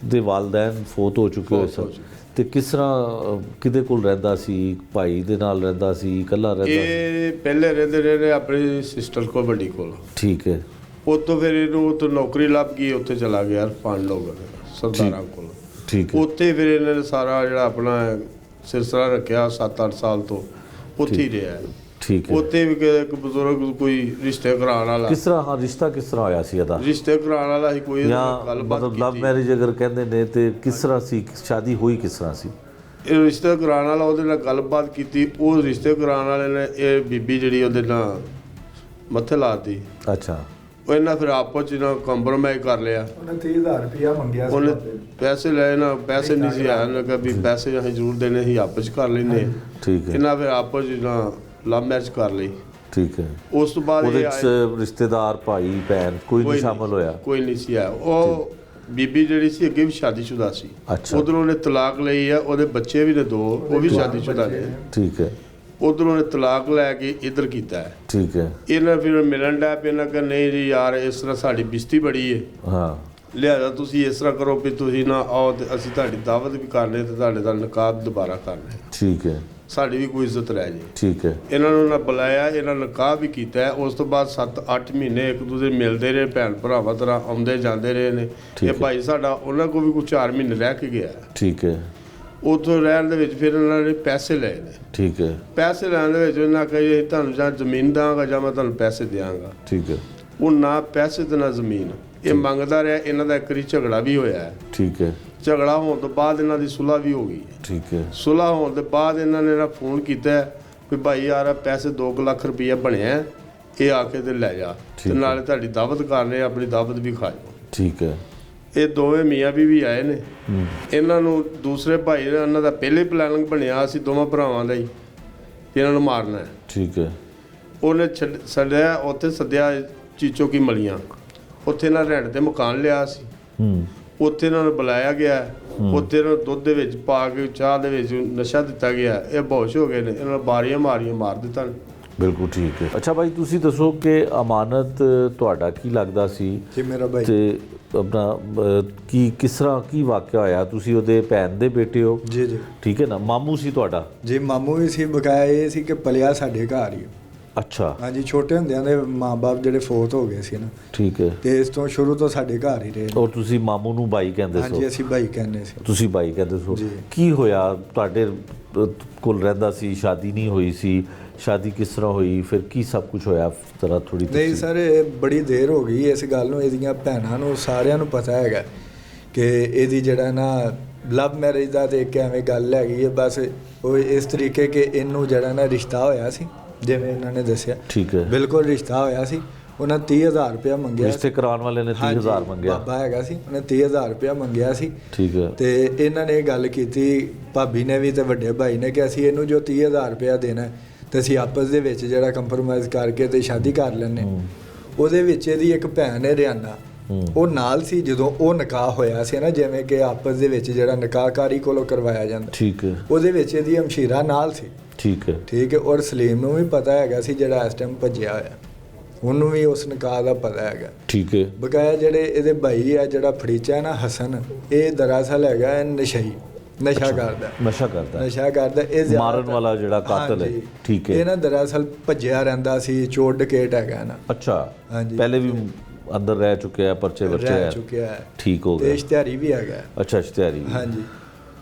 ਦੇ ਵਾਲਦੈਨ ਫੌਤ ਹੋ ਚੁੱਕੇ ਹੋਏ ਸਨ, ਤੇ ਕਿਸ ਤਰ੍ਹਾਂ ਕਿਹਦੇ ਕੋਲ ਰਹਿੰਦਾ ਸੀ? ਭਾਈ ਦੇ ਨਾਲ ਰਹਿੰਦਾ ਸੀ, ਇਕੱਲਾ ਰਹਿੰਦਾ ਸੀ? ਇਹ ਪਹਿਲੇ ਰਹਿੰਦੇ ਰਹੇ ਆਪਣੀ ਸਿਸਟਰ ਕੋਲ, ਵੱਡੀ ਕੋਲ, ਠੀਕ ਹੈ। ਉੱਥੋਂ ਫਿਰ ਇਹਨੂੰ ਉੱਥੋਂ ਨੌਕਰੀ ਲੱਭ ਗਈ, ਉੱਥੇ ਚਲਾ ਗਿਆ ਪਾਣ ਲੋਕ ਸਰਦਾਰਾਂ ਕੋਲ, ਠੀਕ ਹੈ। ਉੱਥੇ ਫਿਰ ਇਹਨਾਂ ਨੇ ਸਾਰਾ ਜਿਹੜਾ ਆਪਣਾ ਸਿਲਸਿਲਾ ਰੱਖਿਆ 7-8 ਸਾਲ ਤੋਂ ਉੱਥੇ ਹੀ ਰਿਹਾ। ਠੀਕ ਹੈ। ਉੱਥੇ ਵੀ ਇੱਕ ਬਜ਼ੁਰਗ ਕੋਈ ਰਿਸ਼ਤੇ ਕਰਾਉਣ ਵਾਲਾ, ਕਿਸ ਤਰ੍ਹਾਂ, ਹਾਂ, ਰਿਸ਼ਤਾ ਕਿਸ ਤਰ੍ਹਾਂ ਹੋਇਆ ਸੀ ਇਹਦਾ? ਰਿਸ਼ਤੇ ਕਰਾਉਣ ਵਾਲਾ ਹੀ ਕੋਈ ਜਾਂ ਮਤਲਬ ਲਵ ਮੈਰਿਜ ਅਗਰ ਕਹਿੰਦੇ ਨੇ ਤੇ ਕਿਸ ਤਰ੍ਹਾਂ ਸੀ, ਸ਼ਾਦੀ ਹੋਈ ਕਿਸ ਤਰ੍ਹਾਂ ਸੀ? ਇਹ ਰਿਸ਼ਤੇ ਕਰਾਉਣ ਵਾਲਾ ਉਹਦੇ ਨਾਲ ਗੱਲਬਾਤ ਕੀਤੀ, ਉਹ ਰਿਸ਼ਤੇ ਕਰਾਉਣ ਵਾਲੇ ਨੇ ਇਹ ਬੀਬੀ ਜਿਹੜੀ ਉਹਦੇ ਨਾਲ ਮੱਥੇ ਲਾਤੀ। ਅੱਛਾ। ਉਹ ਇਹਨਾਂ ਫਿਰ ਆਪਸ ਚ ਨਾ ਕੰਪਰੋਮਾਈਜ਼ ਕਰ ਲਿਆ। ਉਹਨੇ 30,000 ਰੁਪਇਆ ਮੰਗਿਆ ਸੀ, ਉਹਨੇ ਪੈਸੇ ਲਏ ਨਾ, ਪੈਸੇ ਨਹੀਂ ਸੀ ਆਇਆ ਨਾ, ਕਿ ਵੀ ਪੈਸੇ ਅਸੀਂ ਜ਼ਰੂਰ ਦੇਣੇ, ਅਸੀਂ ਆਪਸ ਚ ਕਰ ਲੈਂਦੇ। ਠੀਕ ਹੈ। ਇਹਨਾਂ ਫਿਰ ਆਪਸ ਚ ਨਾ ਲਵ ਮੈਰਿਜ ਕਰ ਲਈ। ਠੀਕ ਹੈ। ਉਸ ਤੋਂ ਬਾਅਦ ਉਹਦੇ ਵਿੱਚ ਰਿਸ਼ਤੇਦਾਰ, ਭਾਈ ਭੈਣ ਕੋਈ ਨਹੀਂ ਸ਼ਾਮਲ ਹੋਇਆ? ਕੋਈ ਨਹੀਂ ਸੀ ਆਇਆ। ਉਹ ਬੀਬੀ ਜਿਹੜੀ ਸੀ ਅੱਗੇ ਵੀ ਸ਼ਾਦੀशुदा ਸੀ। ਅੱਛਾ। ਉਧਰੋਂ ਉਹਨੇ ਤਲਾਕ ਲਈ ਆ, ਉਹਦੇ ਬੱਚੇ ਵੀ ਨੇ 2, ਉਹ ਵੀ ਸ਼ਾਦੀशुदा ਨੇ। ਠੀਕ ਹੈ। ਉਧਰੋਂ ਉਹਨੇ ਤਲਾਕ ਲੈ ਕੇ ਇੱਧਰ ਕੀਤਾ ਹੈ। ਠੀਕ ਹੈ। ਇਹਨਾਂ ਫਿਰ ਮਿਲਣ ਡਿਆ ਪਏ, ਇਹਨਾਂ ਕਿ ਨਹੀਂ ਜੀ ਯਾਰ ਇਸ ਤਰ੍ਹਾਂ ਸਾਡੀ ਬਿਸਤੀ ਬੜੀ ਹੈ, ਹਾਂ, ਲਿਹਾਜ਼ਾ ਤੁਸੀਂ ਇਸ ਤਰ੍ਹਾਂ ਕਰੋ ਵੀ ਤੁਸੀਂ ਨਾ ਆਓ ਤੇ ਅਸੀਂ ਤੁਹਾਡੀ ਦਾਵਤ ਵੀ ਕਰਨੇ ਤੇ ਤੁਹਾਡੇ ਦਾ ਨਿਕਾਹ ਦੁਬਾਰਾ ਕਰਨਾ। ਠੀਕ ਹੈ। ਸਾਡੀ ਵੀ ਕੋਈ ਇੱਜ਼ਤ ਰਹਿ ਜੇ। ਠੀਕ ਹੈ। ਇਹਨਾਂ ਨੂੰ ਨਾ ਬੁਲਾਇਆ, ਇਹਨਾਂ ਨਿਕਾਹ ਵੀ ਕੀਤਾ ਹੈ। ਉਸ ਤੋਂ ਬਾਅਦ 7-8 ਮਹੀਨੇ ਇੱਕ ਦੂਜੇ ਮਿਲਦੇ ਰਹੇ, ਭੈਣ ਭਰਾਵਾਂ ਤਰ੍ਹਾਂ ਆਉਂਦੇ ਜਾਂਦੇ ਰਹੇ ਨੇ। ਇਹ ਭਾਈ ਸਾਡਾ ਉਹਨਾਂ ਕੋਲ ਵੀ ਕੋਈ 4 ਮਹੀਨੇ ਰਹਿ ਕੇ ਗਿਆ। ਠੀਕ ਹੈ। ਉੱਥੋਂ ਰਹਿਣ ਦੇ ਵਿੱਚ ਫਿਰ ਇਹਨਾਂ ਨੇ ਪੈਸੇ ਲਏ ਨੇ। ਠੀਕ ਹੈ। ਪੈਸੇ ਲੈਣ ਦੇ ਵਿੱਚ ਇਹਨਾਂ ਕਹੇ ਤੁਹਾਨੂੰ ਜਾਂ ਜ਼ਮੀਨ ਦਾਂਗਾ ਜਾਂ ਮੈਂ ਤੁਹਾਨੂੰ ਪੈਸੇ ਦਿਆਂਗਾ। ਠੀਕ ਹੈ। ਉਹ ਨਾ ਪੈਸੇ ਤੇ ਨਾ ਜ਼ਮੀਨ, ਇਹ ਮੰਗਦਾ ਰਿਹਾ। ਇਹਨਾਂ ਦਾ ਇੱਕ ਵਾਰੀ ਝਗੜਾ ਵੀ ਹੋਇਆ ਹੈ। ਠੀਕ ਹੈ। ਝਗੜਾ ਹੋਣ ਤੋਂ ਬਾਅਦ ਇਹਨਾਂ ਦੀ ਸੁਲ੍ਹਾ ਵੀ ਹੋ ਗਈ। ਠੀਕ ਹੈ। ਸੁਲ੍ਹਾ ਹੋਣ ਦੇ ਬਾਅਦ ਇਹਨਾਂ ਨੇ ਫੋਨ ਕੀਤਾ ਵੀ ਭਾਈ ਯਾਰ ਪੈਸੇ 2 ਲੱਖ ਰੁਪਈਆ ਬਣਿਆ, ਇਹ ਆ ਕੇ ਤੇ ਲੈ ਜਾ, ਤੇ ਨਾਲੇ ਤੁਹਾਡੀ ਦਾਵਤ ਕਰਨੇ, ਆਪਣੀ ਦਾਵਤ ਵੀ ਖਾ ਜਾਓ। ਠੀਕ ਹੈ। ਇਹ ਦੋਵੇਂ ਮੀਆਂ ਬੀਵੀ ਆਏ ਨੇ। ਇਹਨਾਂ ਨੂੰ ਦੂਸਰੇ ਭਾਈ ਨੇ, ਉਹਨਾਂ ਦਾ ਪਹਿਲੇ ਪਲਾਨਿੰਗ ਬਣਿਆ ਸੀ ਦੋਵਾਂ ਭਰਾਵਾਂ ਦਾ ਹੀ, ਇਹਨਾਂ ਨੂੰ ਮਾਰਨਾ ਹੈ। ਠੀਕ ਹੈ। ਉਹਨੇ ਸੱਦਿਆ, ਉੱਥੇ ਸੱਦਿਆ ਚੀਚੋ ਕੀ ਮਲੀਆਂ, ਉੱਥੇ ਇਹਨਾਂ ਰੈਂਟ ਤੇ ਮਕਾਨ ਲਿਆ ਸੀ। ਉੱਥੇ ਇਹਨਾਂ ਨੂੰ ਬੁਲਾਇਆ ਗਿਆ, ਉੱਥੇ ਇਹਨਾਂ ਨੂੰ ਦੁੱਧ ਦੇ ਵਿੱਚ ਪਾ ਕੇ ਚਾਹ ਦੇ ਵਿੱਚ ਨਸ਼ਾ ਦਿੱਤਾ ਗਿਆ। ਇਹ ਬੇਹੋਸ਼ ਹੋ ਗਏ ਨੇ, ਇਹਨਾਂ ਨੂੰ ਬਾਰੀਆਂ ਮਾਰੀਆਂ ਮਾਰ ਦਿੱਤਾ। ਬਿਲਕੁਲ ਠੀਕ ਹੈ। ਅੱਛਾ ਭਾਈ, ਤੁਸੀਂ ਦੱਸੋ ਕਿ ਅਮਾਨਤ ਤੁਹਾਡਾ ਕੀ ਲੱਗਦਾ ਸੀ? ਜੀ ਮੇਰਾ ਭਾਈ। ਤੇ ਆਪਣਾ ਕਿਸ ਤਰ੍ਹਾਂ ਕੀ ਵਾਕਿਆ ਹੋਇਆ? ਤੁਸੀਂ ਉਹਦੇ ਭੈਣ ਦੇ ਬੇਟੇ ਹੋ? ਜੀ ਜੀ। ਠੀਕ ਹੈ ਨਾ, ਮਾਮੂ ਸੀ ਤੁਹਾਡਾ? ਜੀ ਮਾਮੂ ਵੀ ਸੀ, ਬਕਾਇਆ ਇਹ ਸੀ ਕਿ ਪਲਿਆ ਸਾਡੇ ਘਰ ਹੀ। ਅੱਛਾ। ਹਾਂਜੀ, ਛੋਟੇ ਹੁੰਦਿਆਂ ਦੇ ਮਾਂ-ਬਾਪ ਜਿਹੜੇ ਫੌਤ ਹੋ ਗਏ ਸੀ ਨਾ। ਠੀਕ ਹੈ। ਤੇ ਇਸ ਤੋਂ ਸ਼ੁਰੂ ਤੋਂ ਸਾਡੇ ਘਰ ਹੀ ਰਹੇ। ਔਰ ਤੁਸੀਂ ਮਾਮੂ ਨੂੰ ਬਾਈ ਕਹਿੰਦੇ ਸੀ? ਹਾਂਜੀ, ਅਸੀਂ ਬਾਈ ਕਹਿੰਦੇ ਸੀ। ਤੁਸੀਂ ਬਾਈ ਕਹਿੰਦੇ ਸੀ। ਕੀ ਹੋਇਆ? ਤੁਹਾਡੇ ਕੋਲ ਰਹਿੰਦਾ ਸੀ, ਸ਼ਾਦੀ ਨਹੀਂ ਹੋਈ ਸੀ, ਸ਼ਾਦੀ ਕਿਸ ਤਰ੍ਹਾਂ ਹੋਈ, ਫਿਰ ਕੀ ਸਭ ਕੁਝ ਹੋਇਆ ਜ਼ਰਾ ਥੋੜੀ? ਨਹੀਂ ਸਰ, ਇਹ ਬੜੀ ਦੇਰ ਹੋ ਗਈ ਇਸ ਗੱਲ ਨੂੰ। ਇਹਦੀਆਂ ਭੈਣਾਂ ਨੂੰ ਸਾਰਿਆਂ ਨੂੰ ਪਤਾ ਹੈਗਾ ਕਿ ਇਹਦੀ ਜਿਹੜਾ ਨਾ ਲਵ ਮੈਰਿਜ ਦਾ ਤੇ ਇੱਕ ਐਵੇਂ ਗੱਲ ਹੈਗੀ ਹੈ। ਬਸ ਉਹ ਇਸ ਤਰੀਕੇ ਕਿ ਇਹਨੂੰ ਜਿਹੜਾ ਨਾ ਰਿਸ਼ਤਾ ਹੋਇਆ ਸੀ, ਜਿਵੇਂ ਇਹਨਾਂ ਨੇ ਦੱਸਿਆ। ਠੀਕ ਹੈ। ਬਿਲਕੁਲ ਰਿਸ਼ਤਾ ਹੋਇਆ ਸੀ। ਉਹਨਾਂ 30,000 ਰੁਪਇਆ ਮੰਗਿਆ। ਰਿਸ਼ਤੇ ਕਰਾਉਣ ਵਾਲੇ ਨੇ 30,000 ਮੰਗਿਆ? ਬਾਬਾ ਹੈਗਾ ਸੀ, ਉਹਨੇ 30,000 ਰੁਪਇਆ ਮੰਗਿਆ ਸੀ। ਠੀਕ ਹੈ। ਤੇ ਇਹਨਾਂ ਨੇ ਗੱਲ ਕੀਤੀ, ਭਾਬੀ ਨੇ ਵੀ ਤੇ ਵੱਡੇ ਭਾਈ ਨੇ, ਕਿ ਅਸੀਂ ਇਹਨੂੰ ਜੋ 30,000 ਰੁਪਇਆ ਦੇਣਾ ਤੇ ਅਸੀਂ ਆਪਸ ਦੇ ਵਿੱਚ ਜਿਹੜਾ ਕੰਪਰੋਮਾਈਜ਼ ਕਰਕੇ ਤੇ ਸ਼ਾਦੀ ਕਰ ਲੈਂਦੇ। ਉਹਦੇ ਵਿੱਚ ਇਹਦੀ ਇੱਕ ਭੈਣ ਹੈ ਰਿਆਨਾ, ਉਹ ਨਾਲ ਸੀ ਜਦੋਂ ਉਹ ਨਿਕਾਹ ਹੋਇਆ ਸੀ ਨਾ, ਜਿਵੇਂ ਕਿ ਆਪਸ ਦੇ ਵਿੱਚ ਜਿਹੜਾ ਨਿਕਾਹਕਾਰੀ ਕੋਲੋਂ ਕਰਵਾਇਆ ਜਾਂਦਾ। ਠੀਕ ਹੈ। ਉਹਦੇ ਵਿੱਚ ਇਹਦੀ ਹਮਸ਼ੀਰਾ ਨਾਲ ਸੀ। ਠੀਕ ਹੈ। ਠੀਕ ਹੈ। ਔਰ ਸਲੀਮ ਨੂੰ ਵੀ ਪਤਾ ਹੈਗਾ ਸੀ ਜਿਹੜਾ ਇਸ ਟਾਈਮ ਭੱਜਿਆ ਹੋਇਆ, ਉਹਨੂੰ ਵੀ ਉਸ ਨਿਕਾਹ ਦਾ ਪਤਾ ਹੈਗਾ। ਠੀਕ ਹੈ। ਬਕਾਇਆ ਜਿਹੜੇ ਇਹਦੇ ਭਾਈ ਆ ਜਿਹੜਾ ਫੜੀਚਾ ਹੈ ਨਾ ਹਸਨ, ਇਹ ਦਰਅਸਲ ਹੈਗਾ ਨਸ਼ਈ, ਨਸ਼ਾ ਕਰਦਾ ਇਹ ਮਾਰਨ ਵਾਲਾ ਜਿਹੜਾ ਕਾਤਲ ਹੈ। ਠੀਕ ਹੈ। ਇਹ ਨਾ ਦਰਅਸਲ ਭੱਜਿਆ ਰਹਿੰਦਾ ਸੀ, ਚੋਰ ਡਕੈਟ ਹੈਗਾ ਨਾ। ਅੱਛਾ। ਹਾਂਜੀ। ਪਹਿਲੇ ਵੀ ਅੰਦਰ ਰਹਿ ਚੁੱਕਿਆ, ਪਰਚੇ ਰਹਿ ਚੁੱਕਿਆ। ਠੀਕ ਹੋ ਗਿਆ। ਤੇ ਇਸ਼ਤਿਹਾਰੀ ਵੀ ਹੈਗਾ। ਅੱਛਾ, ਇਸ਼ਤਿਹਾਰੀ। ਹਾਂਜੀ।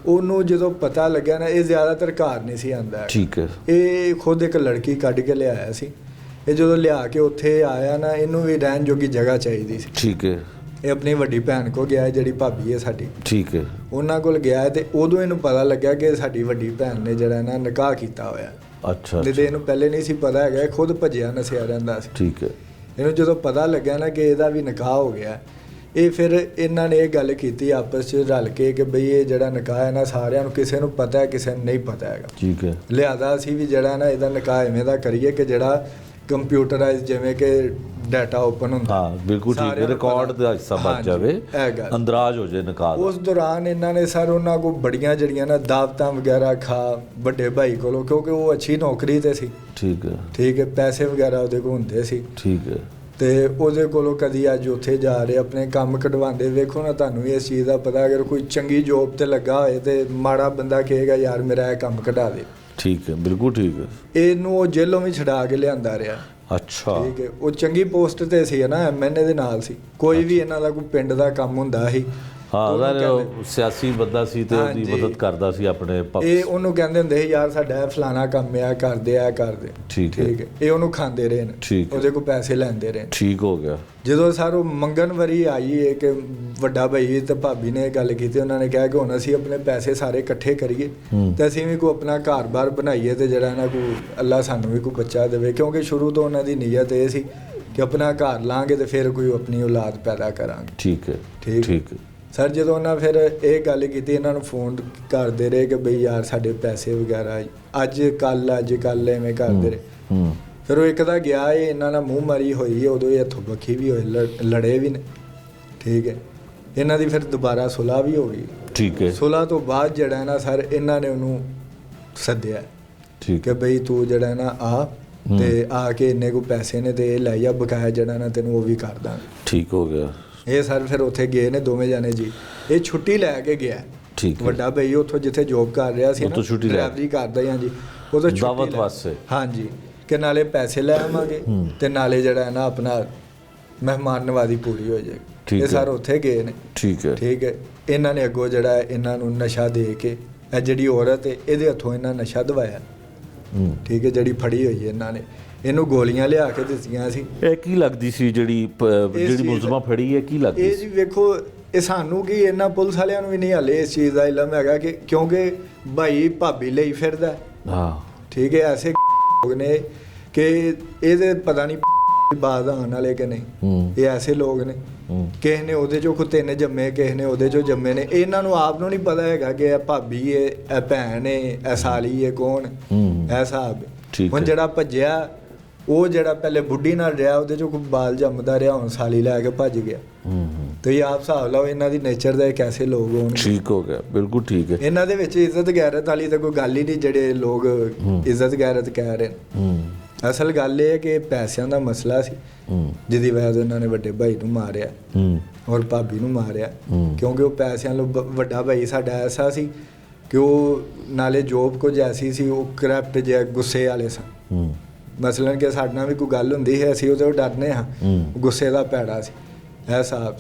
ਉਹਨੂੰ ਜਦੋਂ ਪਤਾ ਲੱਗਿਆ ਨਾ, ਇਹ ਜ਼ਿਆਦਾਤਰ ਘਰ ਨਹੀਂ ਸੀ ਆਉਂਦਾ। ਠੀਕ ਹੈ। ਇਹ ਖੁਦ ਇੱਕ ਲੜਕੀ ਕੱਢ ਕੇ ਲਿਆਇਆ ਸੀ। ਇਹ ਜਦੋਂ ਲਿਆ ਕੇ ਉੱਥੇ ਆਇਆ ਨਾ, ਇਹਨੂੰ ਵੀ ਰਹਿਣ ਜੋਗੀ ਜਗ੍ਹਾ ਚਾਹੀਦੀ ਸੀ। ਠੀਕ ਹੈ। ਇਹ ਆਪਣੀ ਵੱਡੀ ਭੈਣ ਕੋਲ ਗਿਆ, ਜਿਹੜੀ ਭਾਬੀ ਹੈ ਸਾਡੀ, ਠੀਕ ਹੈ। ਉਹਨਾਂ ਕੋਲ ਗਿਆ ਤੇ ਉਦੋਂ ਇਹਨੂੰ ਪਤਾ ਲੱਗਿਆ ਕਿ ਸਾਡੀ ਵੱਡੀ ਭੈਣ ਨੇ ਜਿਹੜਾ ਨਾ ਨਿਕਾਹ ਕੀਤਾ ਹੋਇਆ। ਅੱਛਾ। ਨਹੀਂ ਤੇ ਇਹਨੂੰ ਪਹਿਲੇ ਨਹੀਂ ਸੀ ਪਤਾ ਹੈਗਾ, ਇਹ ਖੁਦ ਭੱਜਿਆ ਨਸਿਆ ਰਹਿੰਦਾ ਸੀ। ਠੀਕ ਹੈ। ਇਹਨੂੰ ਜਦੋਂ ਪਤਾ ਲੱਗਿਆ ਨਾ ਕਿ ਇਹਦਾ ਵੀ ਨਿਕਾਹ ਹੋ ਗਿਆ, ਇਹ ਫਿਰ ਇਹਨਾਂ ਨੇ ਇਹ ਗੱਲ ਕੀਤੀ ਆਪਸ 'ਚ ਰਲ ਕੇ ਕਿ ਬਈ ਇਹ ਜਿਹੜਾ ਨਿਕਾਹ ਹੈ ਨਾ, ਸਾਰਿਆਂ ਨੂੰ, ਕਿਸੇ ਨੂੰ ਪਤਾ ਹੈ ਕਿਸੇ ਨੂੰ ਨਹੀਂ ਪਤਾ ਹੈਗਾ। ਠੀਕ ਹੈ। ਲਿਆਦਾ ਅਸੀਂ ਵੀ ਜਿਹੜਾ ਨਾ ਇਹਦਾ ਨਿਕਾਹ ਐਵੇਂ ਦਾ ਕਰੀਏ ਕਿ ਜਿਹੜਾ ਕੰਪਿਊਟਰਾਈਜ਼, ਜਿਵੇਂ ਕਿ ਡਾਟਾ ਓਪਨ ਹੁੰਦਾ। ਹਾਂ ਬਿਲਕੁਲ ਠੀਕ ਹੈ, ਰਿਕਾਰਡ ਦਾ ਹਿੱਸਾ ਬਚ ਜਾਵੇ, ਅੰਦਰਾਜ ਹੋ ਜਾਏ ਨਿਕਾਹ। ਉਸ ਦੌਰਾਨ ਇਹਨਾਂ ਨੇ ਸਰ ਉਹਨਾਂ ਕੋਲ ਬੜੀਆਂ ਜਿਹੜੀਆਂ ਨਾ ਦਾਵਤਾਂ ਵਗੈਰਾ ਖਾ ਵੱਡੇ ਭਾਈ ਕੋਲੋਂ, ਕਿਉਂਕਿ ਉਹ ਅੱਛੀ ਨੌਕਰੀ ਤੇ ਸੀ। ਠੀਕ ਹੈ। ਠੀਕ ਹੈ, ਪੈਸੇ ਵਗੈਰਾ ਉਹਦੇ ਕੋਲ ਹੁੰਦੇ ਸੀ। ਠੀਕ ਹੈ। ਤੇ ਉਹਦੇ ਕੋਲੋਂ ਕਦੀ ਅੱਜ ਉੱਥੇ ਜਾ ਰਹੇ ਆਪਣੇ ਕੰਮ ਕਢਵਾਉਂਦੇ। ਵੇਖੋ ਨਾ, ਤੁਹਾਨੂੰ ਵੀ ਇਸ ਚੀਜ਼ ਦਾ ਪਤਾ, ਅਗਰ ਕੋਈ ਚੰਗੀ ਜੋਬ ਤੇ ਲੱਗਾ ਹੋਏ ਤੇ ਮਾੜਾ ਬੰਦਾ ਕਹੇਗਾ ਯਾਰ ਮੇਰਾ ਇਹ ਕੰਮ ਕਢਾ ਦੇ। ਠੀਕ ਹੈ, ਬਿਲਕੁਲ ਠੀਕ ਹੈ। ਇਹਨੂੰ ਉਹ ਜੇਲੋਂ ਵੀ ਛਡਾ ਕੇ ਲਿਆਂਦਾ ਰਿਹਾ। ਅੱਛਾ। ਠੀਕ ਹੈ, ਉਹ ਚੰਗੀ ਪੋਸਟ ਤੇ ਸੀ ਨਾ, ਐਮਐਨਏ ਦੇ ਨਾਲ ਸੀ। ਕੋਈ ਵੀ ਇਹਨਾਂ ਦਾ ਕੋਈ ਪਿੰਡ ਦਾ ਕੰਮ ਹੁੰਦਾ ਸੀ, ਹਾਂ ਉਹਦਾ ਸਿਆਸੀ ਬੰਦਾ ਸੀ ਤੇ ਉਹਦੀ ਮਦਦ ਕਰਦਾ ਸੀ ਆਪਣੇ ਪੱਖ। ਇਹ ਉਹਨੂੰ ਕਹਿੰਦੇ ਹੁੰਦੇ ਸੀ ਯਾਰ ਸਾਡਾ ਫਲਾਣਾ ਕੰਮ ਆ, ਕਰਦੇ ਆ ਕਰਦੇ। ਠੀਕ ਹੈ। ਇਹ ਉਹਨੂੰ ਖਾਂਦੇ ਰਹੇ ਨੇ, ਉਹਦੇ ਕੋਲ ਪੈਸੇ ਲੈਂਦੇ ਰਹੇ। ਠੀਕ ਹੋ ਗਿਆ। ਜਦੋਂ ਸਰ ਉਹ ਮੰਗਣ ਵਾਰੀ ਆਈ ਹੈ ਕਿ ਵੱਡਾ ਭਾਈ ਤੇ ਭਾਬੀ ਨੇ ਗੱਲ ਕੀਤੀ, ਉਹਨਾਂ ਨੇ ਕਿਹਾ ਕਿ ਹੁਣ ਅਸੀਂ ਆਪਣੇ ਪੈਸੇ ਸਾਰੇ ਇਕੱਠੇ ਕਰੀਏ ਤੇ ਅਸੀਂ ਵੀ ਕੋਈ ਆਪਣਾ ਘਰ-ਬਾਰ ਬਣਾਈਏ ਤੇ ਜਿਹੜਾ ਨਾ ਕੋਈ ਅੱਲਾ ਸਾਨੂੰ ਵੀ ਕੋਈ ਬੱਚਾ ਦੇਵੇ, ਕਿਉਂਕਿ ਸ਼ੁਰੂ ਤੋਂ ਉਹਨਾਂ ਦੀ ਨੀਅਤ ਇਹ ਸੀ ਕਿ ਆਪਣਾ ਘਰ ਲਾਂਗੇ ਤੇ ਫਿਰ ਕੋਈ ਆਪਣੀ ਔਲਾਦ ਪੈਦਾ ਕਰਾਂਗੇ। ਠੀਕ ਹੈ। ਠੀਕ ਹੈ ਸਰ। ਜਦੋਂ ਉਹਨਾਂ ਫਿਰ ਇਹ ਗੱਲ ਕੀਤੀ, ਇਹਨਾਂ ਨੂੰ ਫੋਨ ਕਰਦੇ ਰਹੇ ਕਿ ਬਈ ਯਾਰ ਸਾਡੇ ਪੈਸੇ ਵਗੈਰਾ ਅੱਜ ਕੱਲ ਐਵੇਂ ਕਰਦੇ ਰਹੇ। ਫਿਰ ਉਹ ਇੱਕ ਦਾ ਗਿਆ, ਇਹ ਇਹਨਾਂ ਨਾਲ ਮੂੰਹ ਮਾਰੀ ਹੋਈ, ਉਦੋਂ ਇਹ ਹੱਥੋਂ ਬੱਖੀ ਵੀ ਹੋਏ, ਲੜੇ ਵੀ ਨੇ। ਠੀਕ ਹੈ। ਇਹਨਾਂ ਦੀ ਫਿਰ ਦੁਬਾਰਾ ਸੁਲ੍ਹਾ ਵੀ ਹੋ ਗਈ। ਠੀਕ ਹੈ। ਸੁਲ੍ਹਾ ਤੋਂ ਬਾਅਦ ਜਿਹੜਾ ਨਾ ਸਰ, ਇਹਨਾਂ ਨੇ ਉਹਨੂੰ ਸੱਦਿਆ। ਠੀਕ ਹੈ। ਕਿ ਬਈ ਤੂੰ ਜਿਹੜਾ ਨਾ ਆ ਤੇ ਆ ਕੇ ਇੰਨੇ ਕੋ ਪੈਸੇ ਨੇ ਤੇ ਇਹ ਲੈ ਜਾ, ਬਕਾਇਆ ਜਿਹੜਾ ਨਾ ਤੈਨੂੰ ਉਹ ਵੀ ਕਰ ਦਾਂਗੇ। ਠੀਕ ਹੋ ਗਿਆ। ਇਹ ਸਰ ਫਿਰ ਉੱਥੇ ਗਏ ਨੇ ਦੋਵੇਂ ਜਾਣੇ ਜੀ। ਇਹ ਛੁੱਟੀ ਲੈ ਕੇ ਗਿਆ। ਠੀਕ ਹੈ। ਵੱਡਾ ਭਾਈ ਉੱਥੋਂ ਜਿੱਥੇ ਜੋਬ ਕਰ ਰਿਹਾ ਸੀ ਨਾ, ਡਰਾਈਵਰੀ ਕਰਦਾ ਹੀ। ਹਾਂਜੀ, ਉਹ ਤੋਂ ਦਾਵਤ ਵਾਸਤੇ। ਹਾਂਜੀ, ਕਿ ਨਾਲੇ ਪੈਸੇ ਲੈ ਆਵਾਂਗੇ ਤੇ ਨਾਲੇ ਜਿਹੜਾ ਹੈ ਨਾ ਆਪਣਾ ਮਹਿਮਾਨ ਨਵਾਜ਼ੀ ਪੂਰੀ ਹੋ ਜਾਏਗੀ। ਇਹ ਸਰ ਉੱਥੇ ਗਏ ਨੇ। ਠੀਕ ਹੈ। ਠੀਕ ਹੈ। ਇਹਨਾਂ ਨੇ ਅੱਗੋਂ ਜਿਹੜਾ ਇਹਨਾਂ ਨੂੰ ਨਸ਼ਾ ਦੇ ਕੇ, ਇਹ ਜਿਹੜੀ ਔਰਤ ਹੈ ਇਹਦੇ ਹੱਥੋਂ ਇਹਨਾਂ ਨਸ਼ਾ ਦਵਾਇਆ। ਠੀਕ ਹੈ। ਜਿਹੜੀ ਫੜੀ ਹੋਈ ਹੈ ਇਹਨਾਂ ਨੇ, ਇਹਨੂੰ ਗੋਲੀਆਂ ਲਿਆ ਕੇ ਦਿੱਤੀਆਂ ਸੀ। ਇਹ ਕੀ ਲੱਗਦੀ ਸੀ ਜਿਹੜੀ ਮੁਲਜ਼ਮਾ ਫੜੀ ਹੈ, ਕੀ ਲੱਗਦੀ ਇਹ ਜੀ ਵੇਖੋ, ਇਹ ਸਾਨੂੰ ਕੀ, ਇਹਨਾਂ ਪੁਲਿਸ ਵਾਲਿਆਂ ਨੂੰ ਵੀ ਨਹੀਂ ਹਾਲੇ ਇਸ ਚੀਜ਼ ਦਾ ਇਲਮ ਹੈਗਾ ਕਿ ਕਿਉਂਕਿ ਭਾਈ ਭਾਬੀ ਲਈ ਫਿਰਦਾ। ਹਾਂ। ਠੀਕ ਹੈ। ਐਸੇ ਲੋਕ ਨੇ ਕਿ ਇਹਦੇ ਪਤਾ ਨਹੀਂ ਬਾਦ ਆਉਣ ਵਾਲੇ ਕਿ ਨਹੀਂ। ਇਹ ਐਸੇ ਲੋਕ ਨੇ, ਕਿਸੇ ਨੇ ਉਹਦੇ ਚੋਂ ਕੋਈ 3 ਜੰਮੇ, ਕਿਸੇ ਨੇ ਉਹਦੇ ਚੋਂ ਜੰਮੇ ਨੇ। ਇਹਨਾਂ ਨੂੰ ਆਪ ਨੂੰ ਨਹੀਂ ਪਤਾ ਹੈਗਾ ਕਿ ਇਹ ਭਾਬੀ ਹੈ, ਇਹ ਭੈਣ ਹੈ, ਇਹ ਸਾਲੀ ਹੈ, ਕੌਣ ਇਹ ਹਿਸਾਬ। ਹੁਣ ਜਿਹੜਾ ਭੱਜਿਆ, ਉਹ ਜਿਹੜਾ ਪਹਿਲੇ ਬੁੱਢੀ ਨਾਲ ਰਿਹਾ, ਉਹਦੇ ਚੋਂ ਕੋਈ ਬਾਲ ਜੰਮਦਾ ਰਿਹਾ, ਹੁਣ ਸਾਲੀ ਲੈ ਕੇ ਭੱਜ ਗਿਆ। ਤੇ ਇਹ ਆਪ ਹਿਸਾਬ ਲਾਓ ਇਹਨਾਂ ਦੀ ਨੇਚਰ ਦਾ ਕੈਸੇ ਲੋਕ ਹੋਣ। ਠੀਕ ਹੋ ਗਿਆ, ਬਿਲਕੁਲ ਠੀਕ ਹੈ। ਇਹਨਾਂ ਦੇ ਵਿੱਚ ਇੱਜ਼ਤ ਗੈਰਤ ਵਾਲੀ ਤਾਂ ਕੋਈ ਗੱਲ ਹੀ ਨਹੀਂ, ਜਿਹੜੇ ਲੋਕ ਇੱਜ਼ਤ ਗੈਰਤ ਕਹਿ ਰਹੇ ਨੇ। ਅਸਲ ਗੱਲ ਇਹ ਹੈ ਕਿ ਪੈਸਿਆਂ ਦਾ ਮਸਲਾ ਸੀ, ਜਿਹਦੀ ਵਜ੍ਹਾ ਤੋਂ ਇਹਨਾਂ ਨੇ ਵੱਡੇ ਭਾਈ ਨੂੰ ਮਾਰਿਆ ਔਰ ਭਾਬੀ ਨੂੰ ਮਾਰਿਆ। ਕਿਉਂਕਿ ਉਹ ਪੈਸਿਆਂ ਨੂੰ, ਵੱਡਾ ਭਾਈ ਸਾਡਾ ਐਸਾ ਸੀ ਕਿ ਉਹ ਨਾਲੇ ਜੋਬ ਕੁਝ ਐਸੀ ਸੀ, ਉਹ ਕਰਪਟ ਜਿਹਾ ਗੁੱਸੇ ਵਾਲੇ ਸਨ। ਮਸਲਨ ਕਿ ਸਾਡੇ ਨਾਲ ਵੀ ਕੋਈ ਗੱਲ ਹੁੰਦੀ ਹੈ, ਅਸੀਂ ਉਹਦੇ ਤੋਂ ਡਰਨੇ ਹਾਂ, ਗੁੱਸੇ ਦਾ ਭੈੜਾ ਸੀ ਇਹ ਸਾਹਿਬ।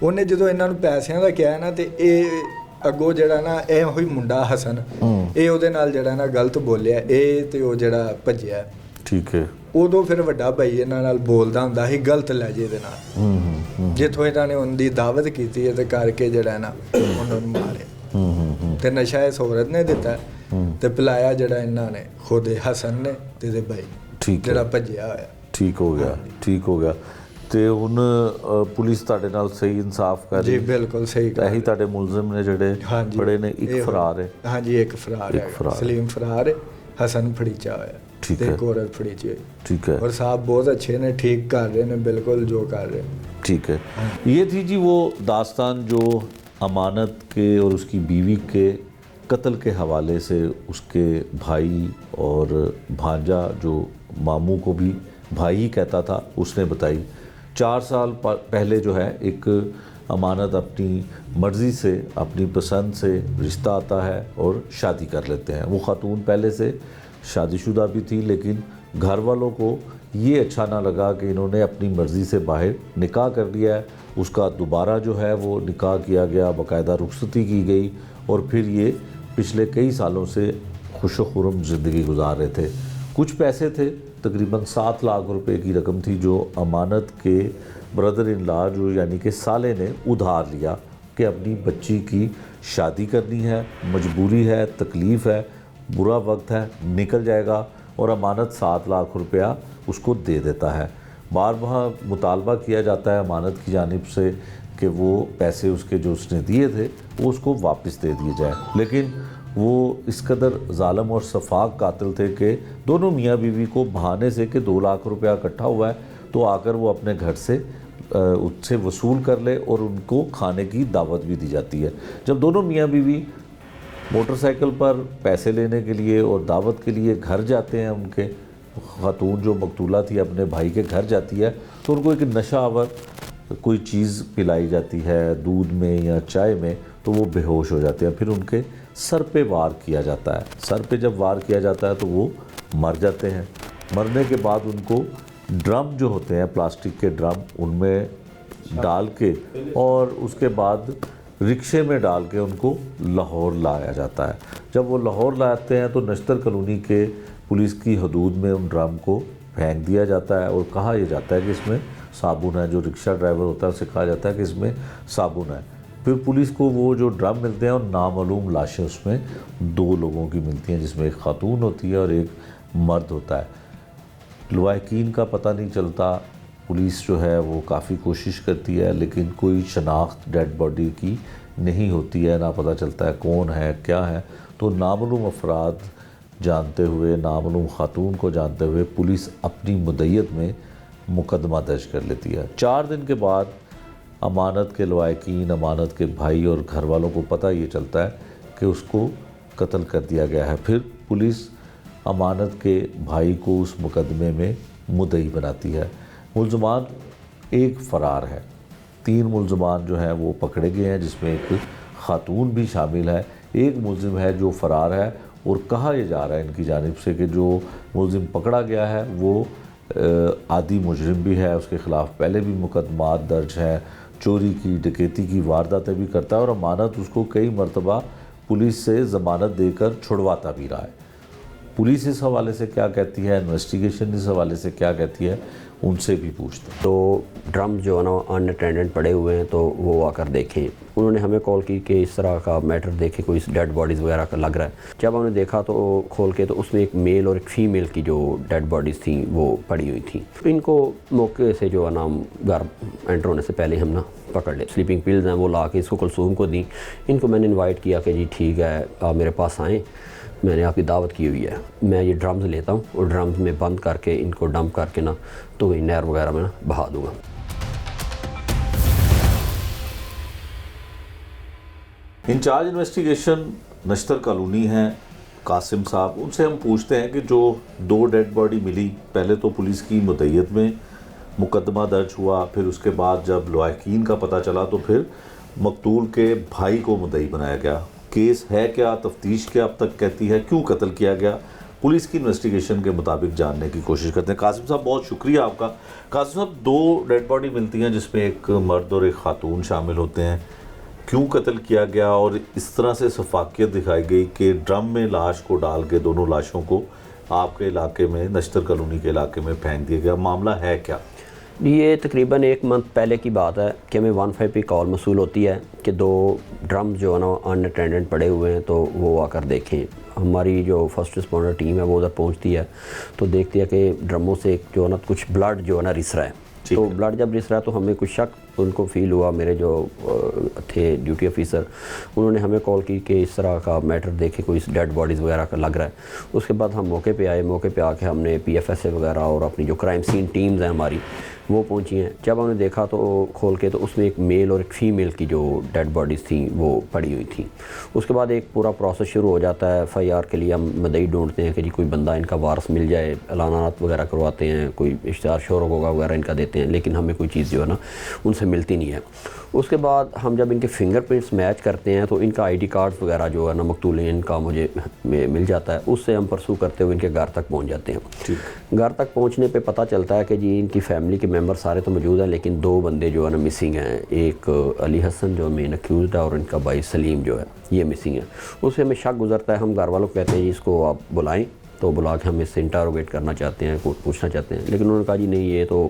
ਉਹਨੇ ਜਦੋਂ ਇਹਨਾਂ ਨੂੰ ਪੈਸਿਆਂ ਦਾ ਕਿਹਾ ਨਾ, ਤੇ ਇਹ ਅੱਗੋਂ ਜਿਹੜਾ ਨਾ ਇਹ ਹੋਈ ਮੁੰਡਾ ਹਸਨ, ਇਹ ਉਹਦੇ ਨਾਲ ਜਿਹੜਾ ਨਾ ਗਲਤ ਬੋਲਿਆ, ਇਹ ਤੇ ਉਹ ਜਿਹੜਾ ਭੱਜਿਆ। ਠੀਕ ਹੈ। ਉਦੋਂ ਫਿਰ ਵੱਡਾ ਭਾਈ ਇਹਨਾਂ ਨਾਲ ਬੋਲਦਾ ਹੁੰਦਾ ਸੀ ਗਲਤ ਲਹਿਜੇ ਦੇ ਨਾਲ। ਜਿੱਥੋਂ ਇਹਨਾਂ ਨੇ ਉਹਦੀ ਦਾਵਤ ਕੀਤੀ ਹੈ ਤੇ ਕਰਕੇ ਜਿਹੜਾ ਨਾ ਉਹਨਾਂ ਨੂੰ ਮਾਰਿਆ। ਤੇ ਨਸ਼ਾ ਇਸ ਔਰਤ ਨੇ ਦਿੱਤਾ ਤੇ ਪਿਲਾਇਆ ਜਿਹੜਾ ਇਹਨਾਂ ਨੇ ਖੁਦ ਹਸਨ ਨੇ ਤੇ ਇਹਦੇ ਭਾਈ, ਜਿਹੜਾ ਭੱਜਿਆ ਹੋਇਆ। ਠੀਕ ਹੋ ਗਿਆ। ਠੀਕ ਹੋ ਗਿਆ। ਤੇ ਹੁਣ ਪੁਲਿਸ ਤੁਹਾਡੇ ਨਾਲ ਸਹੀ ਇਨਸਾਫ ਕਰ ਰਹੀ ਜੀ? ਬਿਲਕੁਲ ਸਹੀ ਕਰ ਰਹੀ। ਇਹੀ ਤੁਹਾਡੇ ਮੁਲਜ਼ਮ ਨੇ ਜਿਹੜੇ ਬੜੇ ਨੇ, ਇੱਕ ਫਰਾਰ ਹੈ? ਹਾਂਜੀ, ਇੱਕ ਫਰਾਰ ਹੈ, ਸਲੀਮ ਫਰਾਰ ਹੈ, ਹਸਨ ਫੜੀਚਾ ਹੋਇਆ ਤੇ ਇੱਕ ਔਰਤ ਫੜੀਚੀ ਹੋਈ। ठीक है। और साहब बहुत अच्छे ने, ठीक कर रहे हैं, बिल्कुल जो कर रहे हैं। ठीक है। ये थी जी वो दास्तान जो अमानत के और उसकी बीवी के कत्ल के हवाले से उसके भाई और भांजा, जो मामू को भी भाई ही कहता था, उसने बताई। 4 साल पहले जो है एक अमानत अपनी मर्ज़ी से, अपनी पसंद से रिश्ता आता है और शादी कर लेते हैं। वो ख़ातून पहले से शादीशुदा भी थी, लेकिन घर वालों को ये अच्छा ना लगा कि इन्होंने अपनी मर्ज़ी से बाहर निकाह कर लिया है। उसका दोबारा जो है वो निकाह किया गया, बाकायदा रुखसती की गई और फिर ये पिछले कई सालों से खुश खुर्रम ज़िंदगी गुजार रहे थे। कुछ पैसे थे तकरीबन 7 लाख रुपए की रकम थी जो अमानत के ब्रदर इन लॉ जो यानी कि साले ने उधार लिया कि अपनी बच्ची की शादी करनी है, मजबूरी है, तकलीफ़ है, बुरा वक्त है, निकल जाएगा और अमानत 7 लाख रुपया उसको दे देता है। बार बार मुतालबा किया जाता है अमानत की जानिब से कि वो पैसे उसके जो उसने दिए थे वो उसको वापस दे दिए जाए, लेकिन वो इस कदर ज़ालिम और सफाक कातिल थे कि दोनों मियाँ बीवी को बहाने से कि 2 लाख रुपया इकट्ठा हुआ है तो आकर वो अपने घर से उससे वसूल कर ले और उनको खाने की दावत भी दी जाती है। जब दोनों मियाँ बीवी मोटरसाइकिल पर पैसे लेने के लिए और दावत के लिए घर जाते हैं, उनके खातून जो मकतूला थी अपने भाई के घर जाती है तो उनको एक नशा आवर कोई चीज़ पिलाई जाती है दूध में या चाय में, तो वो बेहोश हो जाते हैं। फिर उनके सर पे वार किया जाता है। सर पे जब वार किया जाता है तो वो मर जाते हैं। मरने के बाद उनको ड्रम जो होते हैं प्लास्टिक के ड्रम उनमें डाल के और उसके बाद रिक्शे में डाल के उनको लाहौर लाया जाता है। जब वो लाहौर लाते हैं तो नश्तर कॉलोनी के पुलिस की हदूद में उन ड्रम को फेंक दिया जाता है और कहा यह जाता है कि इसमें साबुन है। जो रिक्शा ड्राइवर होता है उसे कहा जाता है कि इसमें साबुन है। फिर पुलिस को वो जो ड्रम मिलते हैं और नामालूम लाशें उसमें 2 लोगों की मिलती हैं, जिसमें एक खातून होती है और एक मर्द होता है। लवाहिकीन का पता नहीं चलता। पुलिस जो है वो काफ़ी कोशिश करती है लेकिन कोई शनाख्त डेड बॉडी की नहीं होती है, ना पता चलता है कौन है क्या है। तो नामालूम अफराद जानते हुए, नामालूम खातून को जानते हुए पुलिस अपनी मुद्दत में मुकदमा दर्ज कर लेती है। 4 दिन के बाद अमानत के लवाहिकीन, अमानत के भाई और घर वालों को पता ये चलता है कि उसको कत्ल कर दिया गया है। फिर पुलिस अमानत के भाई को उस मुकदमे में मुद्दई बनाती है। मुल्ज़मान एक फ़रार है। 3 मुल्ज़मान जो हैं वो पकड़े गए हैं, जिसमें एक खातून भी शामिल है। एक मुल्ज़िम है जो फ़रार है और कहा यह जा रहा है इनकी जानिब से कि जो मुल्ज़िम पकड़ा गया है वो आदी मुजरिम भी है, उसके ख़िलाफ़ पहले भी मुकदमात दर्ज हैं, चोरी की, डकैती की वारदातें भी करता है और अमानत उसको कई मरतबा पुलिस से ज़मानत देकर छुड़वाता भी रहा है। पुलिस इस हवाले से क्या कहती है, इन्वेस्टिगेशन इस हवाले से क्या कहती है, उनसे भी पूछते हैं। तो ड्रम जो है ना अनअटेंडेंट पड़े हुए हैं तो वो आकर देखें। उन्होंने हमें कॉल की कि इस तरह का मैटर देखे, कोई डेड बॉडीज़ वगैरह का लग रहा है। जब हमने देखा तो खोल के तो उसमें एक मेल और एक फ़ीमेल की जो डेड बॉडीज़ थी वो पड़ी हुई थी। इनको मौके से जो है ना घर एंटर होने से पहले हम ना पकड़ ले। स्लीपिंग पिल्स हैं वो ला के इसको कुलसूम को दी। इनको मैंने इन्वाइट किया कि जी ठीक है आप मेरे पास आएँ, मैंने आपकी दावत की हुई है। मैं ये ड्रम्स लेता हूँ और ड्रम्स में बंद करके इनको डंप करके ना तो वही नहर वगैरह में ना बहा दूँगा। इंचार्ज इन्वेस्टिगेशन नश्तर कॉलोनी हैं कासिम साहब। उनसे हम पूछते हैं कि जो 2 डेड बॉडी मिली, पहले तो पुलिस की मुद्दत में मुकदमा दर्ज हुआ, फिर उसके बाद जब लवाहिकीन का पता चला तो फिर मकतूल के भाई को मुद्दई बनाया गया। केस है क्या, तफ्तीश क्या अब तक कहती है, क्यों कत्ल किया गया, पुलिस की इन्वेस्टिगेशन के मुताबिक जानने की कोशिश करते हैं। कासिम साहब बहुत शुक्रिया आपका। कासिम साहब 2 डेड बॉडी मिलती हैं जिसमें एक मर्द और एक खातून शामिल होते हैं। क्यों कत्ल किया गया और इस तरह से शफाकियत दिखाई गई कि ड्रम में लाश को डाल के दोनों लाशों को आपके इलाके में, नश्तर कॉलोनी के इलाके में फेंक दिया गया, मामला है क्या? ये तकरीबन 1 मंथ पहले की बात है कि हमें 15 पे कॉल मसूल होती है कि 2 ड्रम जो है ना अनअटेंडेंट पड़े हुए हैं तो वो आकर देखें। हमारी जो फर्स्ट रिस्पॉन्डर टीम है वो उधर पहुंचती है तो देखती है कि ड्रमों से जो है ना कुछ ब्लड जो है ना रिस रहा है। तो ब्लड जब रिस रहा है तो हमें कुछ शक उनको फ़ील हुआ। मेरे जो थे ड्यूटी ऑफिसर, उन्होंने हमें कॉल की कि इस तरह का मैटर देखे, कोई डेड बॉडीज़ वगैरह का लग रहा है। उसके बाद हम मौके पे आए। मौके पे आके हमने PFSA वगैरह और अपनी जो क्राइम सीन टीम्स हैं हमारी वो पहुंची हैं। जब हमने देखा तो खोल के तो उसमें एक मेल और एक फ़ीमेल की जो डेड बॉडीज़ थी वो पड़ी हुई थी। उसके बाद एक पूरा प्रोसेस शुरू हो जाता है। FIR के लिए हम मदई ढूंढते हैं कि जी कोई बंदा इनका वारस मिल जाए, एलानात वगैरह करवाते हैं, कोई इश्तिहार शोर होगा वगैरह इनका देते हैं, लेकिन हमें कोई चीज़ जो है ना उनसे मिलती नहीं है। उसके बाद हम जब इनके फिंगरप्रिंट्स मैच करते हैं तो इनका ID कार्ड्स वगैरह जो है ना मकतूलीन का मुझे मिल जाता है। उससे हम परसू करते हुए इनके घर तक पहुंच जाते हैं। घर तक पहुंचने पे पता चलता है कि जी इनकी फैमिली के मेंबर सारे तो मौजूद हैं लेकिन 2 बंदे जो है ना मिसिंग हैं। एक अली हसन जो मेन अक्यूज़ड है और इनका भाई सलीम जो है ये मिसिंग है। उससे हमें शक गुजरता है। हम घर वालों को कहते हैं जी इसको आप बुलाएँ تو بلا کے ہم اس سے انٹروگیٹ کرنا چاہتے ہیں, پوچھنا چاہتے ہیں. لیکن انہوں نے کہا جی نہیں, یہ تو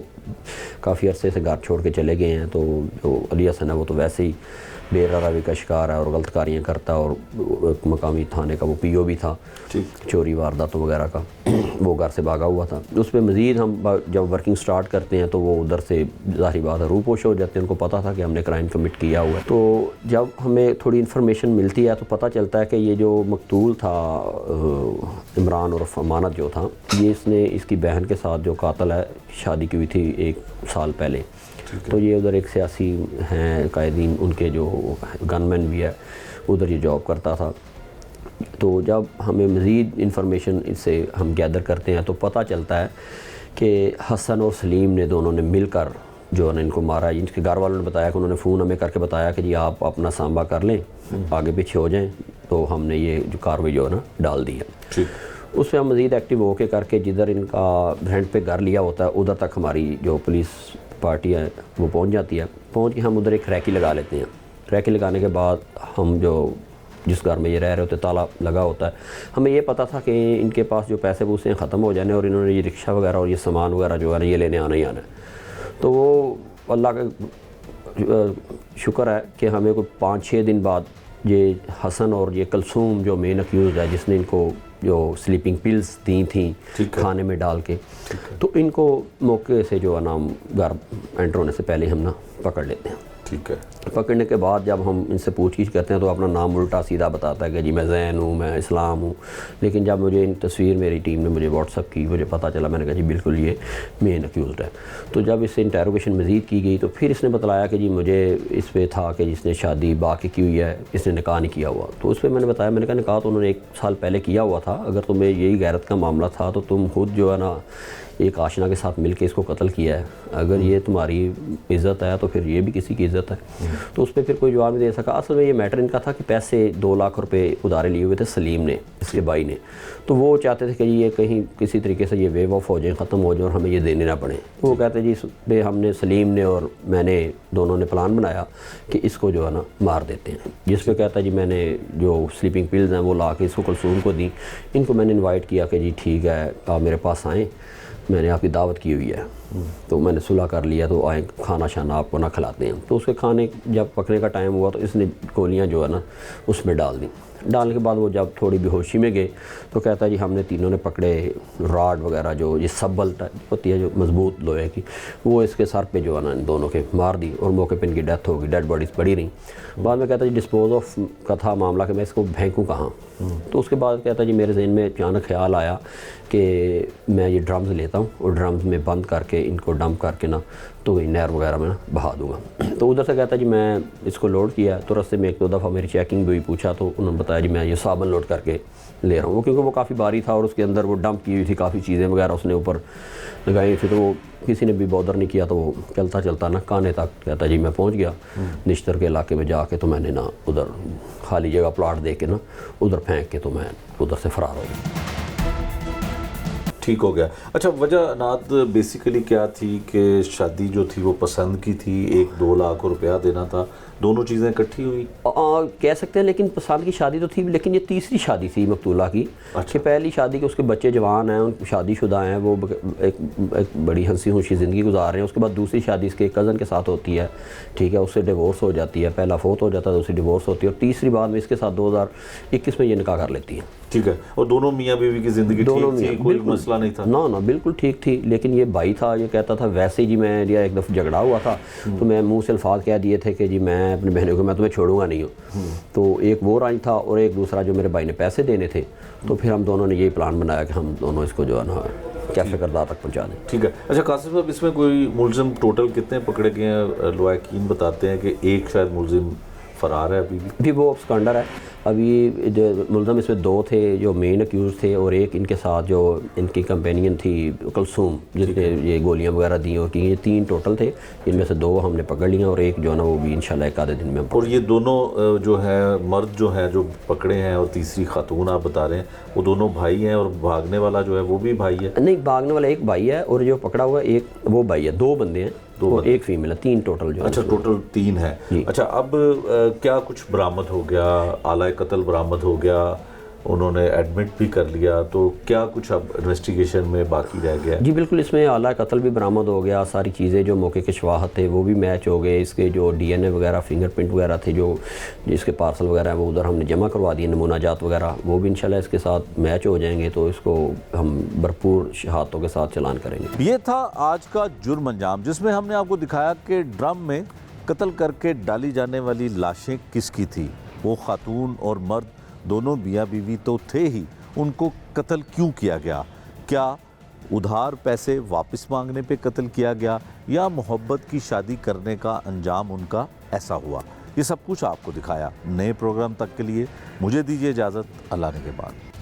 کافی عرصے سے گھر چھوڑ کے چلے گئے ہیں, تو جو علی حسن ہے وہ تو ویسے ہی بے روی کا شکار ہے اور غلط کاریاں کرتا, اور مقامی تھانے کا وہ پی او بھی تھا چوری وارداتوں وغیرہ کا, وہ گھر سے بھاگا ہوا تھا. اس پہ مزید ہم جب ورکنگ سٹارٹ کرتے ہیں تو وہ ادھر سے ظاہری بات ہے روپوش ہو جاتے ہیں, ان کو پتہ تھا کہ ہم نے کرائم کمٹ کیا ہوا ہے. تو جب ہمیں تھوڑی انفارمیشن ملتی ہے تو پتہ چلتا ہے کہ یہ جو مقتول تھا عمران عرف امانت جو تھا, یہ اس نے اس کی بہن کے ساتھ جو قاتل ہے شادی کی ہوئی تھی 1 سال پہلے. تو یہ ادھر ایک سیاسی ہیں قائدین, ان کے جو گن مین بھی ہے ادھر یہ جاب کرتا تھا. تو جب ہمیں مزید انفارمیشن اس سے ہم گیدر کرتے ہیں تو پتہ چلتا ہے کہ حسن اور سلیم نے دونوں نے مل کر جو ہے نا ان کو مارا. ان کے گھر والوں نے بتایا کہ انہوں نے فون ہمیں کر کے بتایا کہ جی آپ اپنا سانبہ کر لیں, آگے پیچھے ہو جائیں. تو ہم نے یہ جو کاروائی جو ہے نا ڈال دی ہے. اس پہ ہم مزید ایکٹیو ہو کے کر کے جدھر ان کا رینٹ پہ گھر لیا ہوتا ہے ادھر تک ہماری جو پولیس پارٹی ہے وہ پہنچ جاتی ہے. پہنچ کے ہم ادھر ایک ریکی لگا لیتے ہیں. ریکی لگانے کے بعد ہم جو جس گھر میں یہ رہ رہے ہوتے تالا لگا ہوتا ہے, ہمیں یہ پتہ تھا کہ ان کے پاس جو پیسے پوسے ہیں ختم ہو جانے, اور انہوں نے یہ رکشہ وغیرہ اور یہ سامان وغیرہ جو ہے نا یہ لینے آنا ہی آنا ہے. تو وہ اللہ کا شکر ہے کہ ہمیں کوئی 5-6 دن بعد یہ حسن اور یہ کلثوم جو مین اکیوزڈ ہے جس نے ان کو جو سلیپنگ پلز دی تھیں کھانے میں ڈال کے, تو ان کو موقع سے جو ہے نا گھر انٹر ہونے سے پہلے ہم نا پکڑ لیتے ہیں. ٹھیک ہے. پکڑنے کے بعد جب ہم ان سے پوچھ گچھ کرتے ہیں تو اپنا نام الٹا سیدھا بتاتا ہے کہ جی میں زین ہوں, میں اسلام ہوں. لیکن جب مجھے ان تصویر میری ٹیم نے مجھے واٹس ایپ کی, مجھے پتہ چلا, میں نے کہا جی بالکل یہ مین اکیوزڈ ہے. تو جب اس سے انٹروگیشن مزید کی گئی تو پھر اس نے بتلایا کہ جی مجھے اس پہ تھا کہ جس نے شادی باقی کی ہوئی ہے, اس نے نکاح نہیں کیا ہوا. تو اس پہ میں نے بتایا, میں نے کہا نکاح تو انہوں نے 1 سال پہلے کیا ہوا تھا. اگر تمہیں یہی غیرت کا معاملہ تھا تو تم خود جو ہے نا ایک آشنا کے ساتھ مل کے اس کو قتل کیا ہے. اگر یہ تمہاری عزت ہے تو پھر یہ بھی کسی کی عزت ہے. تو اس پہ پھر کوئی جواب نہیں دے سکا. اصل میں یہ میٹر ان کا تھا کہ پیسے 2 لاکھ روپے ادارے لیے ہوئے تھے سلیم نے, اس کے بھائی نے. تو وہ چاہتے تھے کہ یہ کہیں کسی طریقے سے یہ ویو آف ہو جائیں, ختم ہو جائیں اور ہمیں یہ دینے نہ پڑیں. تو وہ کہتے جی اس پہ ہم نے سلیم نے اور میں نے دونوں نے پلان بنایا کہ اس کو جو ہے نا مار دیتے ہیں. جس پہ کہتا جی میں نے جو سلیپنگ پلز ہیں وہ لا کے اس کو کلثوم کو دیں. ان کو میں نے انوائٹ کیا کہ جی ٹھیک ہے آپ میرے پاس آئیں, میں نے آپ کی دعوت کی ہوئی ہے. تو میں نے صلح کر لیا, تو آئیں کھانا شانا آپ کو نہ کھلاتے ہیں. تو اس کے کھانے جب پکنے کا ٹائم ہوا تو اس نے گولیاں جو ہے نا اس میں ڈال دیں. ڈالنے کے بعد وہ جب تھوڑی بے ہوشی میں گئے تو کہتا ہے جی ہم نے تینوں نے پکڑے راڈ وغیرہ جو یہ سبل ہوتی ہے جو مضبوط لوہے کی, وہ اس کے سر پہ جو ہے نا ان دونوں کے مار دی اور موقع پہ ان کی ڈیتھ ہو گئی. ڈیڈ باڈیز پڑی رہیں. بعد میں کہتا ہے جی ڈسپوز آف کا تھا معاملہ کہ میں اس کو پھینکوں کہاں. تو اس کے بعد کہتا ہے جی میرے ذہن میں اچانک خیال آیا کہ میں یہ ڈرمز لیتا ہوں اور ڈرمز میں بند کر کے ان کو ڈمپ کر کے نا تو نہر وغیرہ میں نا بہا دوں گا. تو ادھر سے کہتا ہے جی میں اس کو لوڈ کیا. تو رستے میں 1-2 دفعہ میری چیکنگ بھی پوچھا تو انہوں نے بتایا جی میں یہ صابن لوڈ کر کے لے رہا ہوں. وہ کیونکہ وہ کافی بھاری تھا اور اس کے اندر وہ ڈمپ کی ہوئی تھی, کافی چیزیں وغیرہ اس نے اوپر لگائی تھی. تو وہ کسی نے بھی بودر نہیں کیا. تو وہ چلتا چلتا نا کانے تک کہتا جی میں پہنچ گیا نشتر کے علاقے میں جا کے. تو میں نے نا ادھر خالی جگہ پلاٹ دے کے نا ادھر پھینک کے تو میں ادھر سے فرار ہو گیا. ٹھیک ہو گیا. اچھا وجہ نات بیسیکلی کیا تھی کہ شادی جو تھی وہ پسند کی تھی, 1-2 لاکھ روپیہ دینا تھا, دونوں چیزیں اکٹھی ہوئی کہہ سکتے ہیں. لیکن پسند کی شادی تو تھی, لیکن یہ تیسری شادی تھی مقتولہ کی. کہ پہلی شادی کے اس کے بچے جوان ہیں, ان شادی شدہ ہیں, وہ ایک بڑی ہنسی خوشی زندگی گزار رہے ہیں. اس کے بعد دوسری شادی اس کے کزن کے ساتھ ہوتی ہے, ٹھیک ہے, اس سے ڈیورس ہو جاتی ہے. پہلا فوت ہو جاتا ہے, دوسری ڈیورس ہوتی ہے, اور تیسری بار میں اس کے ساتھ 2021 میں یہ نکاح کر لیتی ہے. ٹھیک ہے. اور دونوں میاں بیوی کی زندگی ٹھیک تھی, کوئی مسئلہ نہیں تھا؟ نا بالکل ٹھیک تھی. لیکن یہ بھائی تھا, یہ کہتا تھا ویسے ہی جی میں ایک دفعہ جھگڑا ہوا تھا تو میں منہ سے الفاظ کہہ دیے تھے کہ جی میں اپنے بہنوں کو میں تمہیں چھوڑوں گا نہیں ہوں. تو ایک وہ رنج تھا اور ایک دوسرا جو میرے بھائی نے پیسے دینے تھے. تو پھر ہم دونوں نے یہی پلان بنایا کہ ہم دونوں اس کو جو ہے نا کیفے کردار تک پہنچا دیں. ٹھیک ہے. اچھا قاسم صاحب, اس میں کوئی ملزم ٹوٹل کتنے پکڑے گئے ہیں؟ لوائقین بتاتے ہیں کہ ایک شاید ملزم فرار ہے ابھی بھی وہ ابسکانڈر ہے. ابھی جو ملزم اس میں 2 تھے جو مین اکیوز تھے, اور ایک ان کے ساتھ جو ان کی کمپینین تھی کلثوم جس نے یہ گولیاں وغیرہ دی اور کی. یہ 3 ٹوٹل تھے, جن میں سے 2 ہم نے پکڑ لیا اور ایک جو ہے نا وہ بھی انشاءاللہ ایک آدھے دن میں. اور یہ دونوں جو ہے مرد جو ہیں جو پکڑے ہیں اور تیسری خاتون آپ بتا رہے ہیں, وہ دونوں بھائی ہیں, اور بھاگنے والا جو ہے وہ بھی بھائی ہے؟ نہیں, بھاگنے والا ایک بھائی ہے اور جو پکڑا ہوا ایک وہ بھائی ہے. 2 بندے ہیں اور ایک فیمیل ہے. 3 ٹوٹل جو. اچھا ٹوٹل 3 ہے. اچھا اب کیا کچھ برآمد ہو گیا؟ آلہ قتل برآمد ہو گیا, उन्होंने एडमिट भी कर लिया, तो क्या कुछ अब इन्वेस्टिगेशन में बाकी रह गया? जी बिल्कुल, इसमें आला कत्ल भी बरामद हो गया, सारी चीज़ें जो मौके के शवाहद थे वो भी मैच हो गए, इसके जो DNA वगैरह फिंगरप्रिंट वगैरह थे जो जिसके पार्सल वगैरह है वो उधर हमने जमा करवा दिए, नमूना जात वगैरह वो भी इंशाल्लाह इसके साथ मैच हो जाएंगे, तो इसको हम भरपूर शहादतों के साथ चलान करेंगे। ये था आज का जुर्म अंजाम, जिसमें हमने आपको दिखाया कि ड्रम में कत्ल करके डाली जाने वाली लाशें किसकी थी। वो खातून और मर्द दोनों मियाँ बीवी तो थे ही, उनको कत्ल क्यों किया गया? क्या उधार पैसे वापस मांगने पे कत्ल किया गया, या मोहब्बत की शादी करने का अंजाम उनका ऐसा हुआ? ये सब कुछ आपको दिखाया। नए प्रोग्राम तक के लिए मुझे दीजिए इजाज़त, अल्लाह ने के बाद।